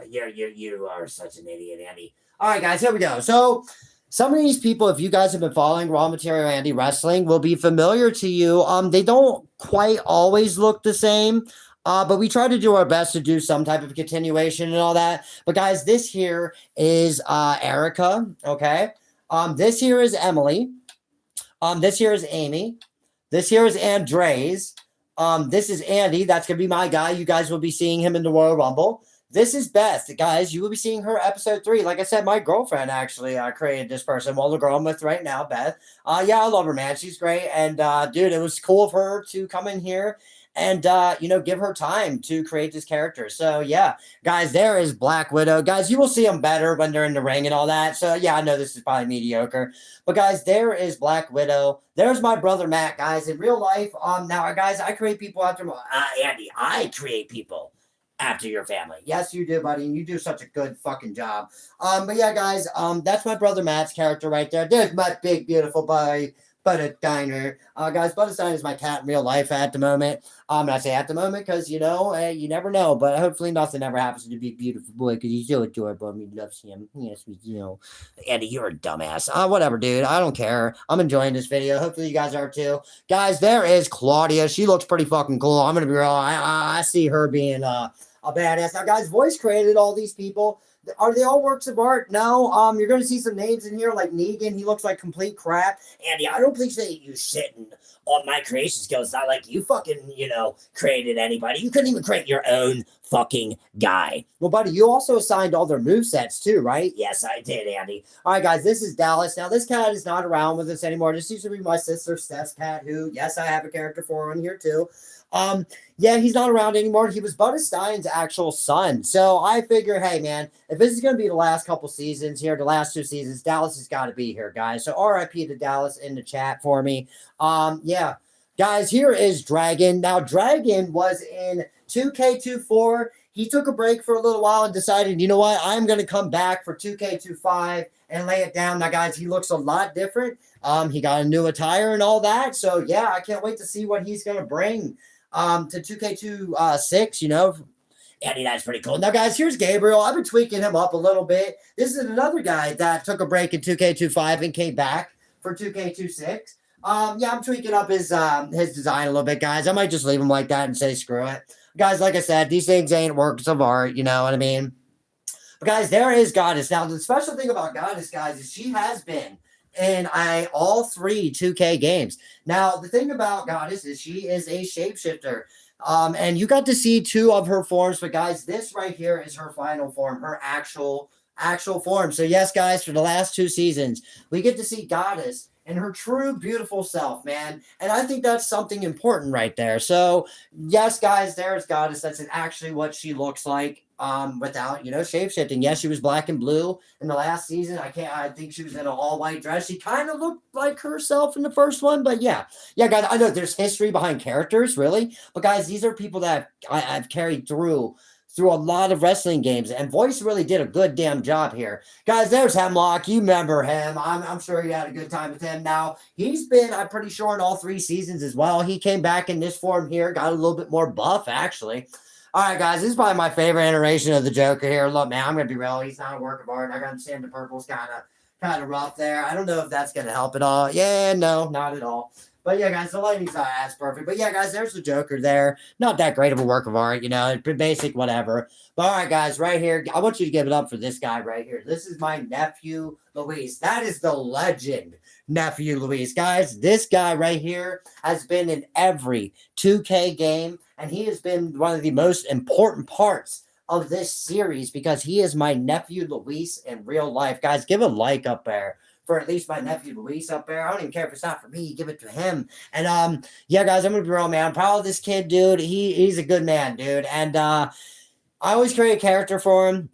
you are such an idiot, Andy. All right, guys, here we go. So, some of these people, if you guys have been following Raw Material Andy Wrestling, will be familiar to you. They don't quite always look the same. But we try to do our best to do some type of continuation and all that. But guys, this here is Erica, okay? This here is Emily. This here is Amy. This here is Andres. This is Andy. That's going to be my guy. You guys will be seeing him in the Royal Rumble. This is Beth. Guys, you will be seeing her episode 3. Like I said, my girlfriend actually created this person. Well, the girl I'm with right now, Beth. Yeah, I love her, man. She's great. And, dude, it was cool of her to come in here and give her time to create this character. So yeah, guys, there is Black Widow. Guys, you will see them better when they're in the ring and all that. So yeah, I know this is probably mediocre, but guys, there is Black Widow. There's my brother Matt. Guys, in real life, now guys, I create people after Andy. I create people after your family. Yes, you do, buddy, and you do such a good fucking job. But yeah, guys, that's my brother Matt's character right there. There's my big beautiful boy. Butter-Diner. Guys, Butter-Diner is my cat in real life at the moment. I say at the moment because, you never know. But hopefully nothing ever happens to the big, beautiful boy because he's so adorable and we love him. Yes, Andy, you're a dumbass. Whatever, dude. I don't care. I'm enjoying this video. Hopefully you guys are too. Guys, there is Claudia. She looks pretty fucking cool. I'm going to be real. I see her being a badass. Now, guys, voice created all these people. Are they all works of art? No. You're going to see some names in here like Negan. He looks like complete crap. Andy, I don't appreciate you shitting on my creation skills. It's not like you fucking, created anybody. You couldn't even create your own fucking guy. Well, buddy, you also assigned all their movesets too, right? Yes, I did, Andy. All right, guys, this is Dallas. Now, this cat is not around with us anymore. This used to be my sister, Steph's cat, who, yes, I have a character for on here too. Yeah, he's not around anymore. He was Butta Stein's actual son. So I figure, hey man, if this is gonna be the last couple seasons here, the last 2 seasons, Dallas has got to be here, guys. So RIP to Dallas in the chat for me. Yeah. Guys, here is Dragon. Now, Dragon was in 2K24. He took a break for a little while and decided, you know what, I'm going to come back for 2K25 and lay it down. Now, guys, he looks a lot different. He got a new attire and all that. So, yeah, I can't wait to see what he's going to bring to 2K26, you know. Andy, that's pretty cool. Now, guys, here's Gabriel. I've been tweaking him up a little bit. This is another guy that took a break in 2K25 and came back for 2K26. Yeah, I'm tweaking up his design a little bit, guys. I might just leave him like that and say screw it. Guys, like I said, these things ain't works of art, you know what I mean? But guys, there is Goddess. Now, the special thing about Goddess, guys, is she has been in all 3 2K games. Now, the thing about Goddess is she is a shapeshifter. And you got to see 2 of her forms, but guys, this right here is her final form, her actual form. So yes, guys, for the last 2 seasons, we get to see Goddess and her true beautiful self, man. And I think that's something important right there. So yes, guys, there's Goddess. That's actually what she looks like without, you know, shape shifting. Yes, she was black and blue in the last season. I think she was in an all white dress. She kind of looked like herself in the first one, but yeah, guys, I know there's history behind characters, really, but guys, these are people that I've carried through a lot of wrestling games, and Voice really did a good damn job here. Guys, there's Hemlock. You remember him. I'm sure you had a good time with him. Now, he's been, I'm pretty sure, in all 3 seasons as well. He came back in this form here, got a little bit more buff, actually. All right, guys, this is probably my favorite iteration of the Joker here. Look, man, I'm going to be real. He's not a work of art. I understand the purple's kind of rough there. I don't know if that's going to help at all. Yeah, no, not at all. But yeah, guys, the lighting's not as perfect. But yeah, guys, there's the Joker there. Not that great of a work of art, you know, basic, whatever. But all right, guys, right here, I want you to give it up for this guy right here. This is my nephew, Luis. That is the legend, nephew, Luis. Guys, this guy right here has been in every 2K game, and he has been one of the most important parts of this series because he is my nephew, Luis, in real life. Guys, give a like up there for at least my nephew Luis up there. I don't even care if it's not for me. Give it to him. And yeah, guys, I'm gonna be real, man. I'm proud of this kid, dude. He's a good man, dude. And I always create a character for him.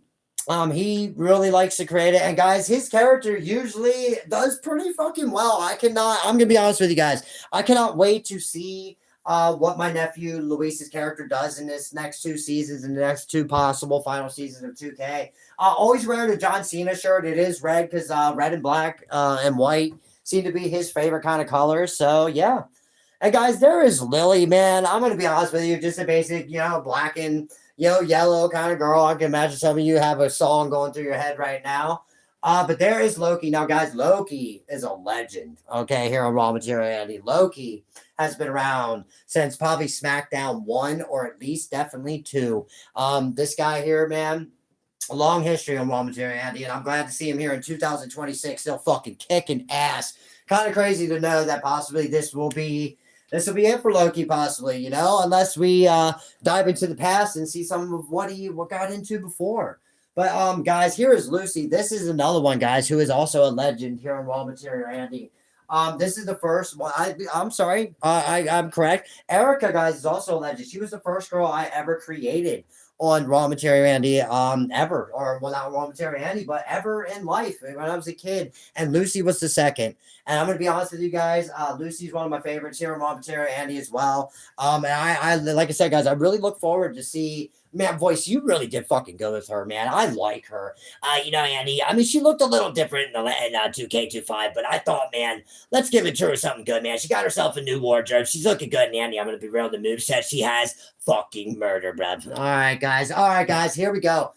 He really likes to create it. And guys, his character usually does pretty fucking well. I'm gonna be honest with you guys. I cannot wait to see what my nephew Luis's character does in this next 2 seasons and the next 2 possible final seasons of 2K. Always wearing a John Cena shirt. It is red because red and black and white seem to be his favorite kind of colors. So yeah. And guys, there is Lily, man. I'm gonna be honest with you, just a basic, you know, black and yellow kind of girl. I can imagine some of you have a song going through your head right now. But there is Loki. Now, guys, Loki is a legend. Okay, here on Raw Material Andy. Loki has been around since probably SmackDown 1 or at least definitely 2. This guy here, man, a long history on Raw Material Andy, and I'm glad to see him here in 2026 still fucking kicking ass. Kind of crazy to know that possibly this will be it for Loki, possibly, you know, unless we dive into the past and see some of what got into before. But guys, here is Lucy. This is another one, guys, who is also a legend here on Raw Material Andy. This is the first one. I'm sorry. I'm correct. Erica, guys, is also a legend. She was the first girl I ever created on Raw Material Andy, ever, or well, not Raw Material Andy, but ever in life when I was a kid. And Lucy was the second. And I'm gonna be honest with you guys, Lucy's one of my favorites here on Raw Material Andy as well. And I like I said, guys, I really look forward to see. Man, Voice, you really did fucking go with her, man. I like her. You know, Andy, I mean, she looked a little different in 2K25, but I thought, man, let's give it to her something good, man. She got herself a new wardrobe. She's looking good, and Andy, I'm going to be real. The moveset she has, fucking murder, bruv. All right, guys. Here we go.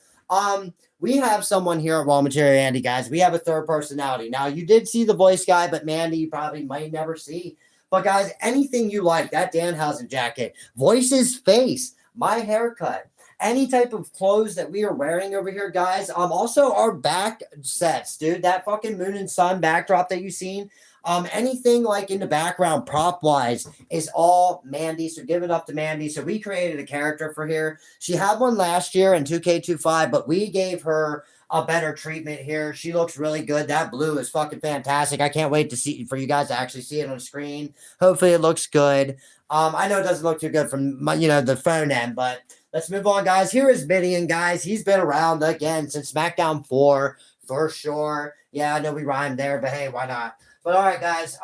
We have someone here at Raw Material Andy, guys. We have a third personality. Now, you did see the voice guy, but Mandy, you probably might never see. But, guys, anything you like, that Danhausen jacket, Voice's face, my haircut, any type of clothes that we are wearing over here, guys. Also our back sets, dude. That fucking moon and sun backdrop that you've seen. Anything like in the background prop wise is all Mandy. So give it up to Mandy. So we created a character for here. She had one last year in 2K25, but we gave her a better treatment here. She looks really good. That blue is fucking fantastic. I can't wait to see for you guys to actually see it on the screen. Hopefully it looks good. I know it doesn't look too good from my, the phone end, but let's move on, guys. Here is Midian, guys. He's been around again since SmackDown 4 for sure. Yeah, I know we rhymed there, but hey, why not? But all right, guys.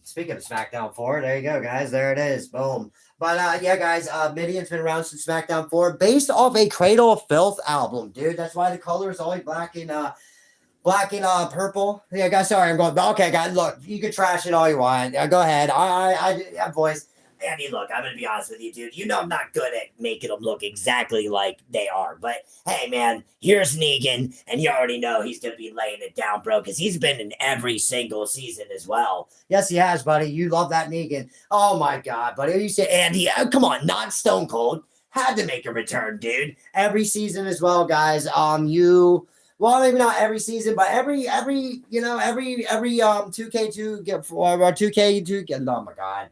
Speaking of SmackDown 4, there you go, guys. There it is. Boom. But yeah, guys, Midian's been around since SmackDown 4, based off a Cradle of Filth album, dude. That's why the color is always black and purple. Yeah, guys, sorry, I'm going. Okay, guys, look, you can trash it all you want. Go ahead. I voice. Andy, look, I'm gonna be honest with you, dude. You know I'm not good at making them look exactly like they are. But hey, man, here's Negan, and you already know he's gonna be laying it down, bro, because he's been in every single season as well. Yes, he has, buddy. You love that Negan. Oh my God, buddy. You say Andy, come on, not Stone Cold. Had to make a return, dude. Every season as well, guys. Well, maybe not every season, but every 2K2 get or 2K2 get. Oh my God.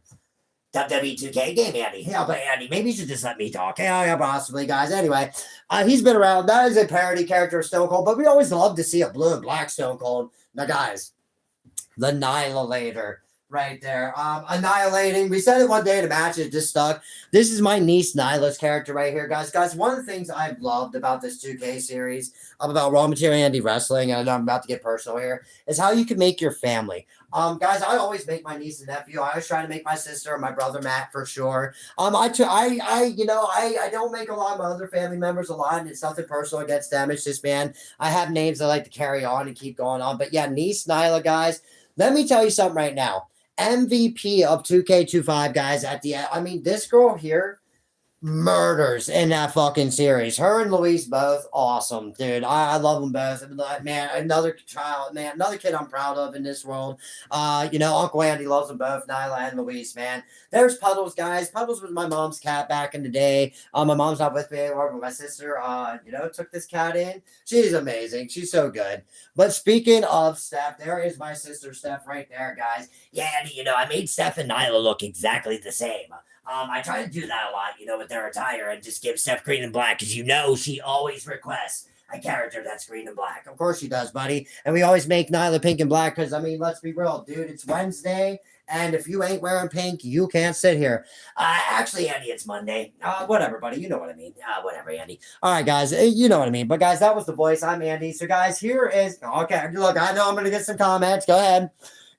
WWE 2K game, Andy. Yeah, but Andy, maybe you should just let me talk. Yeah, possibly, guys. Anyway, he's been around. That is a parody character of Stone Cold, but we always love to see a blue and black Stone Cold. Now, guys, the Annihilator right there. Annihilating. We said it one day in a match. It just stuck. This is my niece Nyla's character right here, guys. Guys, one of the things I've loved about this 2K series, about Raw Material Andy Wrestling, and I know I'm about to get personal here, is how you can make your family. Guys, I always make my niece and nephew. I always try to make my sister and my brother Matt for sure. I don't make a lot of my other family members a lot, and it's nothing personal against them. It's just, man, I have names I like to carry on and keep going on. But yeah, niece Nyla, guys, let me tell you something right now. MVP of 2K25, guys, at the end. I mean, this girl here murders in that fucking series. Her and Luis both awesome, dude. I love them both. Man, another child, man, another kid I'm proud of in this world. Uncle Andy loves them both, Nyla and Luis, man. There's Puddles, guys. Puddles was my mom's cat back in the day. My mom's not with me anymore, but my sister, took this cat in. She's amazing. She's so good. But speaking of Steph, there is my sister Steph right there, guys. Yeah, Andy, I made Steph and Nyla look exactly the same. I try to do that a lot, with their attire and just give Steph green and black because she always requests a character that's green and black. Of course she does, buddy. And we always make Nyla pink and black because, I mean, let's be real, dude. It's Wednesday, and if you ain't wearing pink, you can't sit here. Actually, Andy, it's Monday. Whatever, buddy. You know what I mean. Whatever, Andy. All right, guys. You know what I mean. But, guys, that was the voice. I'm Andy. So, guys, here is... Okay, look, I know I'm going to get some comments. Go ahead.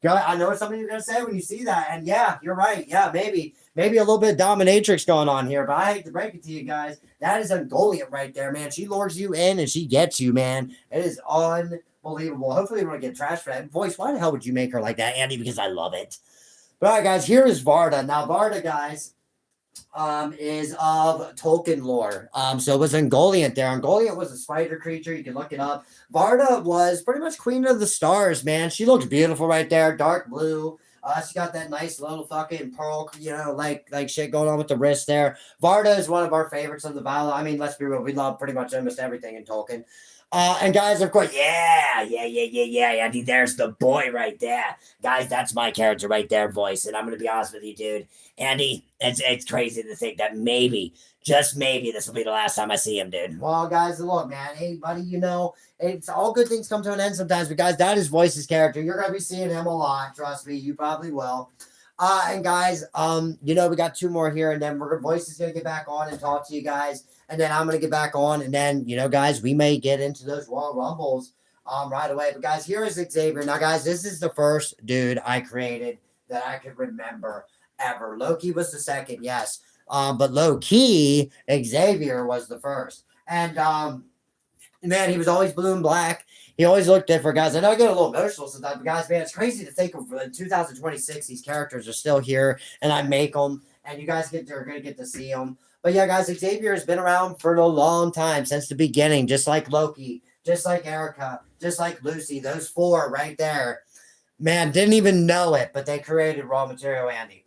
I know what something you're going to say when you see that. And, yeah, you're right. Yeah, maybe a little bit of dominatrix going on here, but I hate to break it to you guys. That is Ungoliant right there, man. She lures you in and she gets you, man. It is unbelievable. Hopefully we don't get trashed for that. Voice, why the hell would you make her like that, Andy? Because I love it. But all right, guys, here is Varda. Now, Varda, guys, is of Tolkien lore. So it was Ungoliant there. Ungoliant was a spider creature. You can look it up. Varda was pretty much Queen of the Stars, man. She looks beautiful right there. Dark blue. She got that nice little fucking pearl, like shit going on with the wrist there. Varda is one of our favorites of the Valor. I mean, let's be real. We love pretty much almost everything in Tolkien. And guys, of course, yeah, Andy, there's the boy right there. Guys, that's my character right there, voice. And I'm going to be honest with you, dude. Andy, it's crazy to think that maybe, just maybe, this will be the last time I see him, dude. Well, guys, look, man. Hey, buddy, it's all good things come to an end sometimes. But, guys, that is Voice's character. You're going to be seeing him a lot. Trust me, you probably will. And, guys, we got 2 more here. And then Voice is going to get back on and talk to you guys. And then I'm going to get back on. And then, guys, we may get into those Royal Rumbles right away. But, guys, here is Xavier. Now, guys, this is the first dude I created that I could remember ever. Loki was the second, yes. But low-key, Xavier was the first. And, man, he was always blue and black. He always looked different, guys. I know I get a little emotional sometimes, but, guys, man, it's crazy to think of in 2026, these characters are still here, and I make them, and you guys are going to get to see them. But, yeah, guys, Xavier has been around for a long time, since the beginning, just like Loki, just like Erica, just like Lucy. Those 4 right there, man, didn't even know it, but they created Raw Material Andy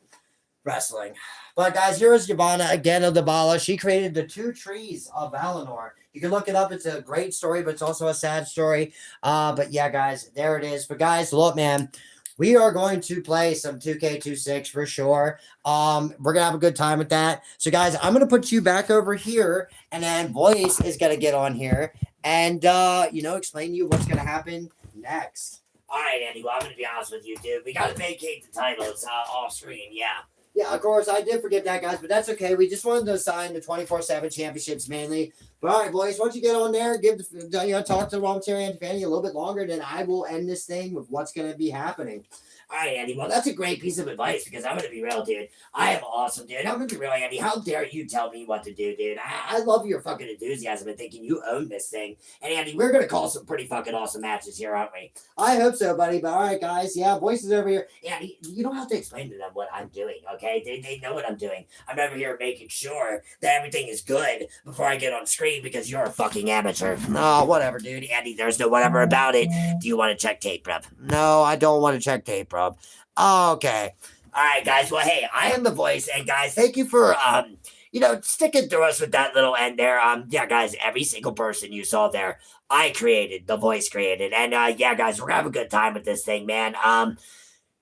Wrestling. But, guys, here is Yavanna, again, of the Vala. She created the 2 trees of Valinor. You can look it up. It's a great story, but it's also a sad story. But, yeah, guys, there it is. But, guys, look, man, we are going to play some 2K26 for sure. We're gonna have a good time with that. So, guys, I'm gonna put you back over here, and then Voice is gonna get on here and explain to you what's gonna happen next. All right, Andy. Well, I'm gonna be honest with you, dude. We gotta vacate the titles off screen. Yeah. Yeah, of course, I did forget that, guys, but that's okay. We just wanted to assign the 24/7 championships mainly. But all right, boys, once you get on there, talk to Terry and Fanny a little bit longer, then I will end this thing with what's going to be happening. All right, Andy. Well, that's a great piece of advice because I'm going to be real, dude. I am awesome, dude. I'm going to be real, Andy. How dare you tell me what to do, dude? I love your fucking enthusiasm and thinking you own this thing. And, Andy, we're going to call some pretty fucking awesome matches here, aren't we? I hope so, buddy. But all right, guys. Yeah, Voices over here. Andy, you don't have to explain to them what I'm doing, okay? They know what I'm doing. I'm over here making sure that everything is good before I get on screen because you're a fucking amateur. No, whatever, dude. Andy, there's no whatever about it. Do you want to check tape, bruv? No, I don't want to check tape, bro. Okay. All right, guys. Well, hey, I am the Voice, and guys, thank you for sticking through us with that little end there. Yeah, guys, every single person you saw there, I created, the Voice created, and yeah, guys, we're gonna have a good time with this thing, man.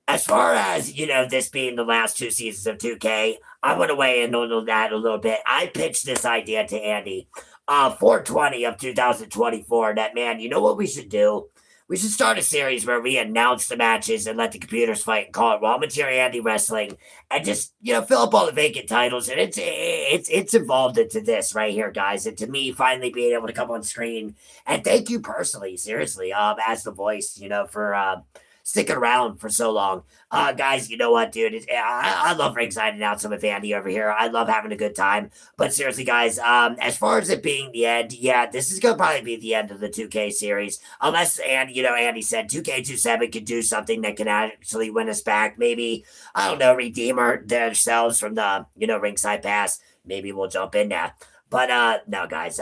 As far as this being the last 2 seasons of 2K, I want to weigh in on that a little bit. I pitched this idea to Andy, 420 of 2024. That man, you know what we should do? We should start a series where we announce the matches and let the computers fight and call it Raw Material Andy Wrestling and just, fill up all the vacant titles. And it's evolved into this right here, guys. And to me, finally being able to come on screen and thank you personally, seriously, as the Voice, for sticking around for so long. Guys, you know what, dude? I love ringside announcing with Andy over here. I love having a good time. But seriously, guys, as far as it being the end, yeah, this is gonna probably be the end of the 2K series. Unless Andy said 2K27 could do something that can actually win us back. Maybe, I don't know, redeem themselves from the, ringside pass. Maybe we'll jump in there. But no, guys,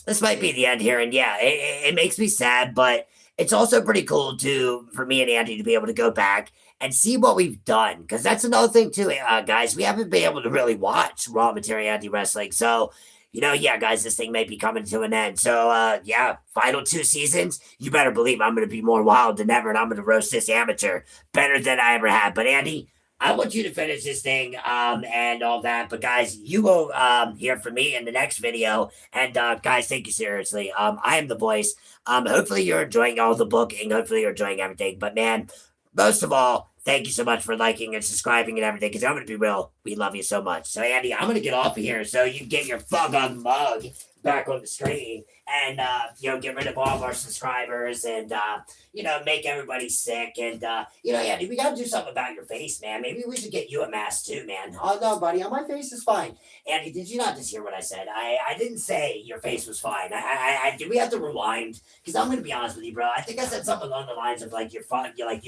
this might be the end here. And yeah, it makes me sad, but it's also pretty cool for me and Andy to be able to go back and see what we've done. Because that's another thing too, guys. We haven't been able to really watch Raw Material Andy Wrestling. So, yeah, guys, this thing may be coming to an end. So, yeah, final 2 seasons. You better believe I'm going to be more wild than ever. And I'm going to roast this amateur better than I ever have. But Andy, I want you to finish this thing and all that. But guys, you will hear from me in the next video. And guys, thank you seriously. I am the Voice. Hopefully you're enjoying all the booking. Hopefully you're enjoying everything. But man, most of all, thank you so much for liking and subscribing and everything. Because I'm going to be real. We love you so much. So Andy, I'm going to get off of here so you can get your fug on mug back on the screen and get rid of all of our subscribers and make everybody sick and Andy, we gotta do something about your face, man. Maybe we should get you a mask too, man. Oh no, buddy, my face is fine. Andy, did you not just hear what I said? I didn't say your face was fine. I did we have to rewind? Because I'm gonna be honest with you, bro. I think I said something along the lines of like you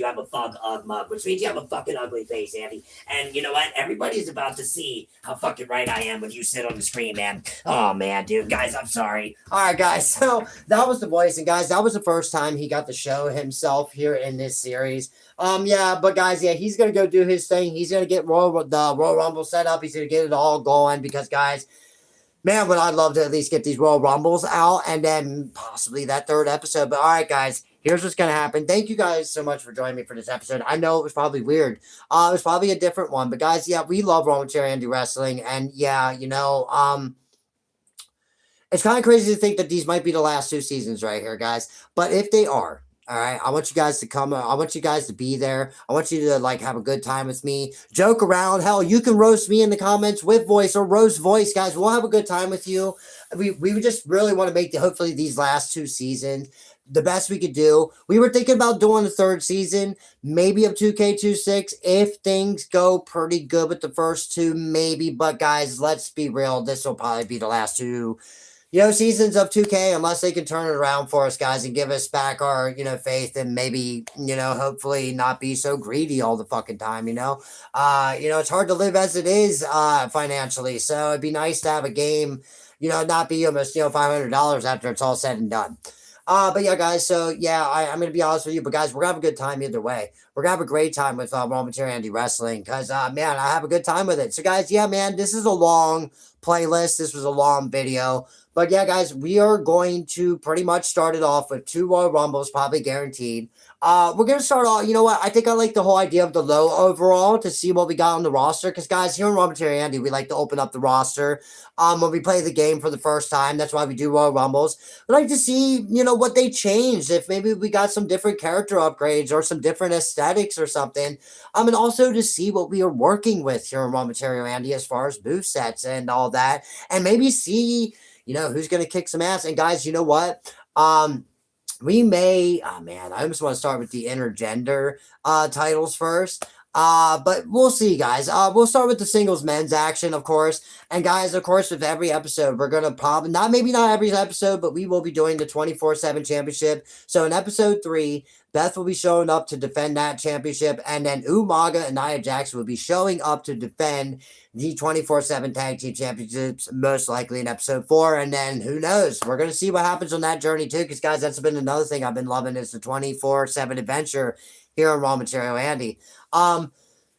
have a fug mug, which means you have a fucking ugly face, Andy. And you know what? Everybody's about to see how fucking right I am when you sit on the screen, man. Oh man, dude, guys, I'm sorry. All right, guys. So that was the Voice, and guys, that was the first time he got to show himself here in this series. Yeah, but guys, yeah, he's gonna go do his thing. He's gonna get the Royal Rumble set up. He's gonna get it all going because, guys, man, would I love to at least get these Royal Rumbles out and then possibly that third episode. But all right, guys, here's what's gonna happen. Thank you guys so much for joining me for this episode. I know it was probably weird. It was probably a different one, but guys, yeah, we love Raw Material Andy Wrestling, and yeah, it's kind of crazy to think that these might be the last 2 seasons right here, guys. But if they are, all right, I want you guys to come. I want you guys to be there. I want you to have a good time with me, joke around. Hell, you can roast me in the comments with Voice or roast Voice, guys. We'll have a good time with you. We just really want to make hopefully these last 2 seasons the best we could do. We were thinking about doing the third season, maybe of 2K26 if things go pretty good with the first 2, maybe. But guys, let's be real. This will probably be the last 2. Seasons of 2K, unless they can turn it around for us, guys, and give us back our, faith and maybe, hopefully not be so greedy all the fucking time, it's hard to live as it is financially. So it'd be nice to have a game, not be almost, $500 after it's all said and done. But yeah, guys, so yeah, I'm going to be honest with you, but guys, we're going to have a good time either way. We're going to have a great time with Raw Material Andy Wrestling because, man, I have a good time with it. So guys, yeah, man, this is a long playlist. This was a long video. But yeah, guys, we are going to pretty much start it off with 2 Royal Rumbles, probably guaranteed. We're gonna start off. You know what? I think I like the whole idea of the low overall to see what we got on the roster. Because guys, here in Raw Material Andy, we like to open up the roster. When we play the game for the first time, that's why we do Royal Rumbles. We like to see, what they changed. If maybe we got some different character upgrades or some different aesthetics or something. And also to see what we are working with here in Raw Material Andy as far as move sets and all that, and maybe see, who's gonna kick some ass. And guys, you know what? We may, oh man, I almost want to start with the intergender titles first. But we'll see, guys. We'll start with the singles men's action, of course. And guys, of course, with every episode, we're gonna probably not every episode, but we will be doing the 24/7 championship. So in episode 3, Beth will be showing up to defend that championship, and then Umaga and Nia Jax will be showing up to defend the 24/7 tag team championships, most likely in episode 4. And then who knows? We're gonna see what happens on that journey too. Because guys, that's been another thing I've been loving is the 24/7 adventure here on Raw Material Andy.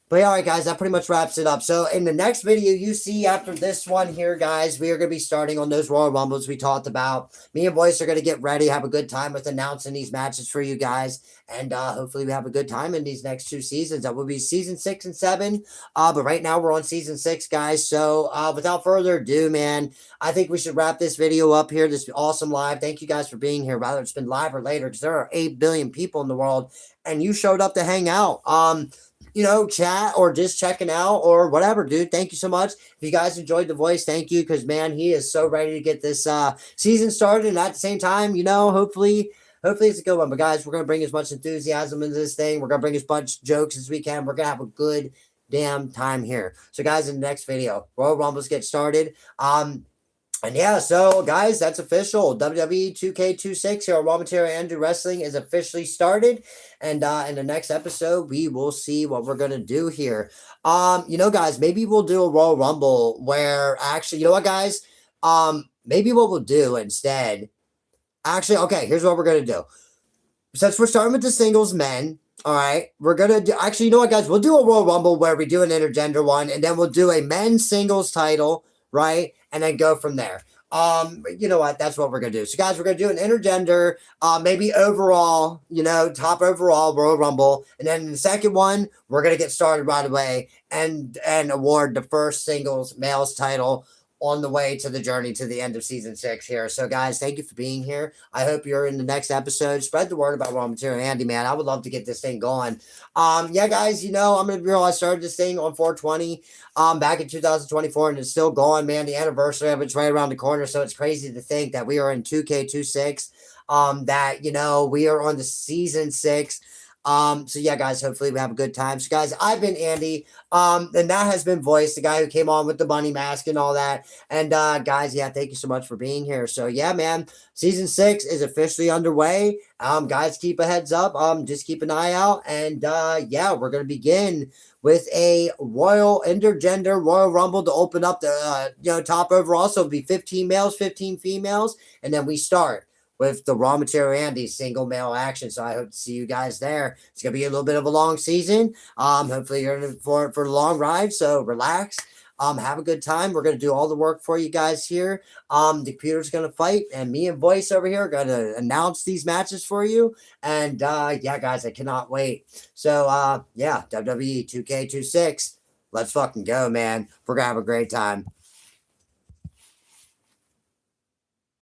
But yeah, all right, guys, that pretty much wraps it up. So in the next video you see after this one here, guys, we are going to be starting on those Royal Rumbles we talked about. Me and Voice are going to get ready, have a good time with announcing these matches for you guys. And hopefully we have a good time in these next 2 seasons. That will be season 6 and 7. But right now we're on season 6, guys. So without further ado, man, I think we should wrap this video up here. This awesome live. Thank you guys for being here, whether it's been live or later, because there are 8 billion people in the world, and you showed up to hang out. Chat or just checking out or whatever, dude. Thank you so much. If you guys enjoyed the Voice, thank you, because man, he is so ready to get this season started. And at the same time, hopefully it's a good one. But guys, we're gonna bring as much enthusiasm into this thing. We're gonna bring as much jokes as we can. We're gonna have a good damn time here. So guys, in the next video, Royal Rumbles get started. And yeah, so guys, that's official. WWE 2K26 here on Raw Material Andrew Wrestling is officially started. And in the next episode, we will see what we're gonna do here. Guys, maybe we'll do a Royal Rumble where actually, you know what, guys? Maybe what we'll do instead. Actually, okay, here's what we're gonna do. Since we're starting with the singles men, all right, we're gonna do actually, you know what, guys? We'll do a Royal Rumble where we do an intergender one, and then we'll do a men's singles title, right? And then go from there. You know what? That's what we're gonna do. So, guys, we're gonna do an intergender, maybe overall, top overall Royal Rumble, and then in the second one, we're gonna get started right away and award the first singles males title on the way to the journey to the end of season 6 here. So, guys, thank you for being here. I hope you're in the next episode. Spread the word about Raw Material Andy, man. I would love to get this thing going. Yeah, guys, I'm gonna be real. I started this thing on 420 back in 2024, and it's still going, man. The anniversary of it's right around the corner, so it's crazy to think that we are in 2K26. That we are on the season 6. So yeah, guys, hopefully we have a good time. So guys, I've been Andy, and that has been Voice, the guy who came on with the bunny mask and all that. And guys, yeah, thank you so much for being here. So yeah, man, season 6 is officially underway. Guys, keep a heads up. Just keep an eye out. And yeah, we're gonna begin with a Royal Intergender Royal Rumble to open up the top overall. So it'll be 15 males, 15 females, and then we start with the Raw Material Andy single male action. So I hope to see you guys there. It's gonna be a little bit of a long season. Hopefully you're in for a long ride. So relax. Have a good time. We're gonna do all the work for you guys here. The computer's gonna fight, and me and Voice over here are gonna announce these matches for you. And yeah, guys, I cannot wait. So yeah, WWE 2K26. Let's fucking go, man. We're gonna have a great time.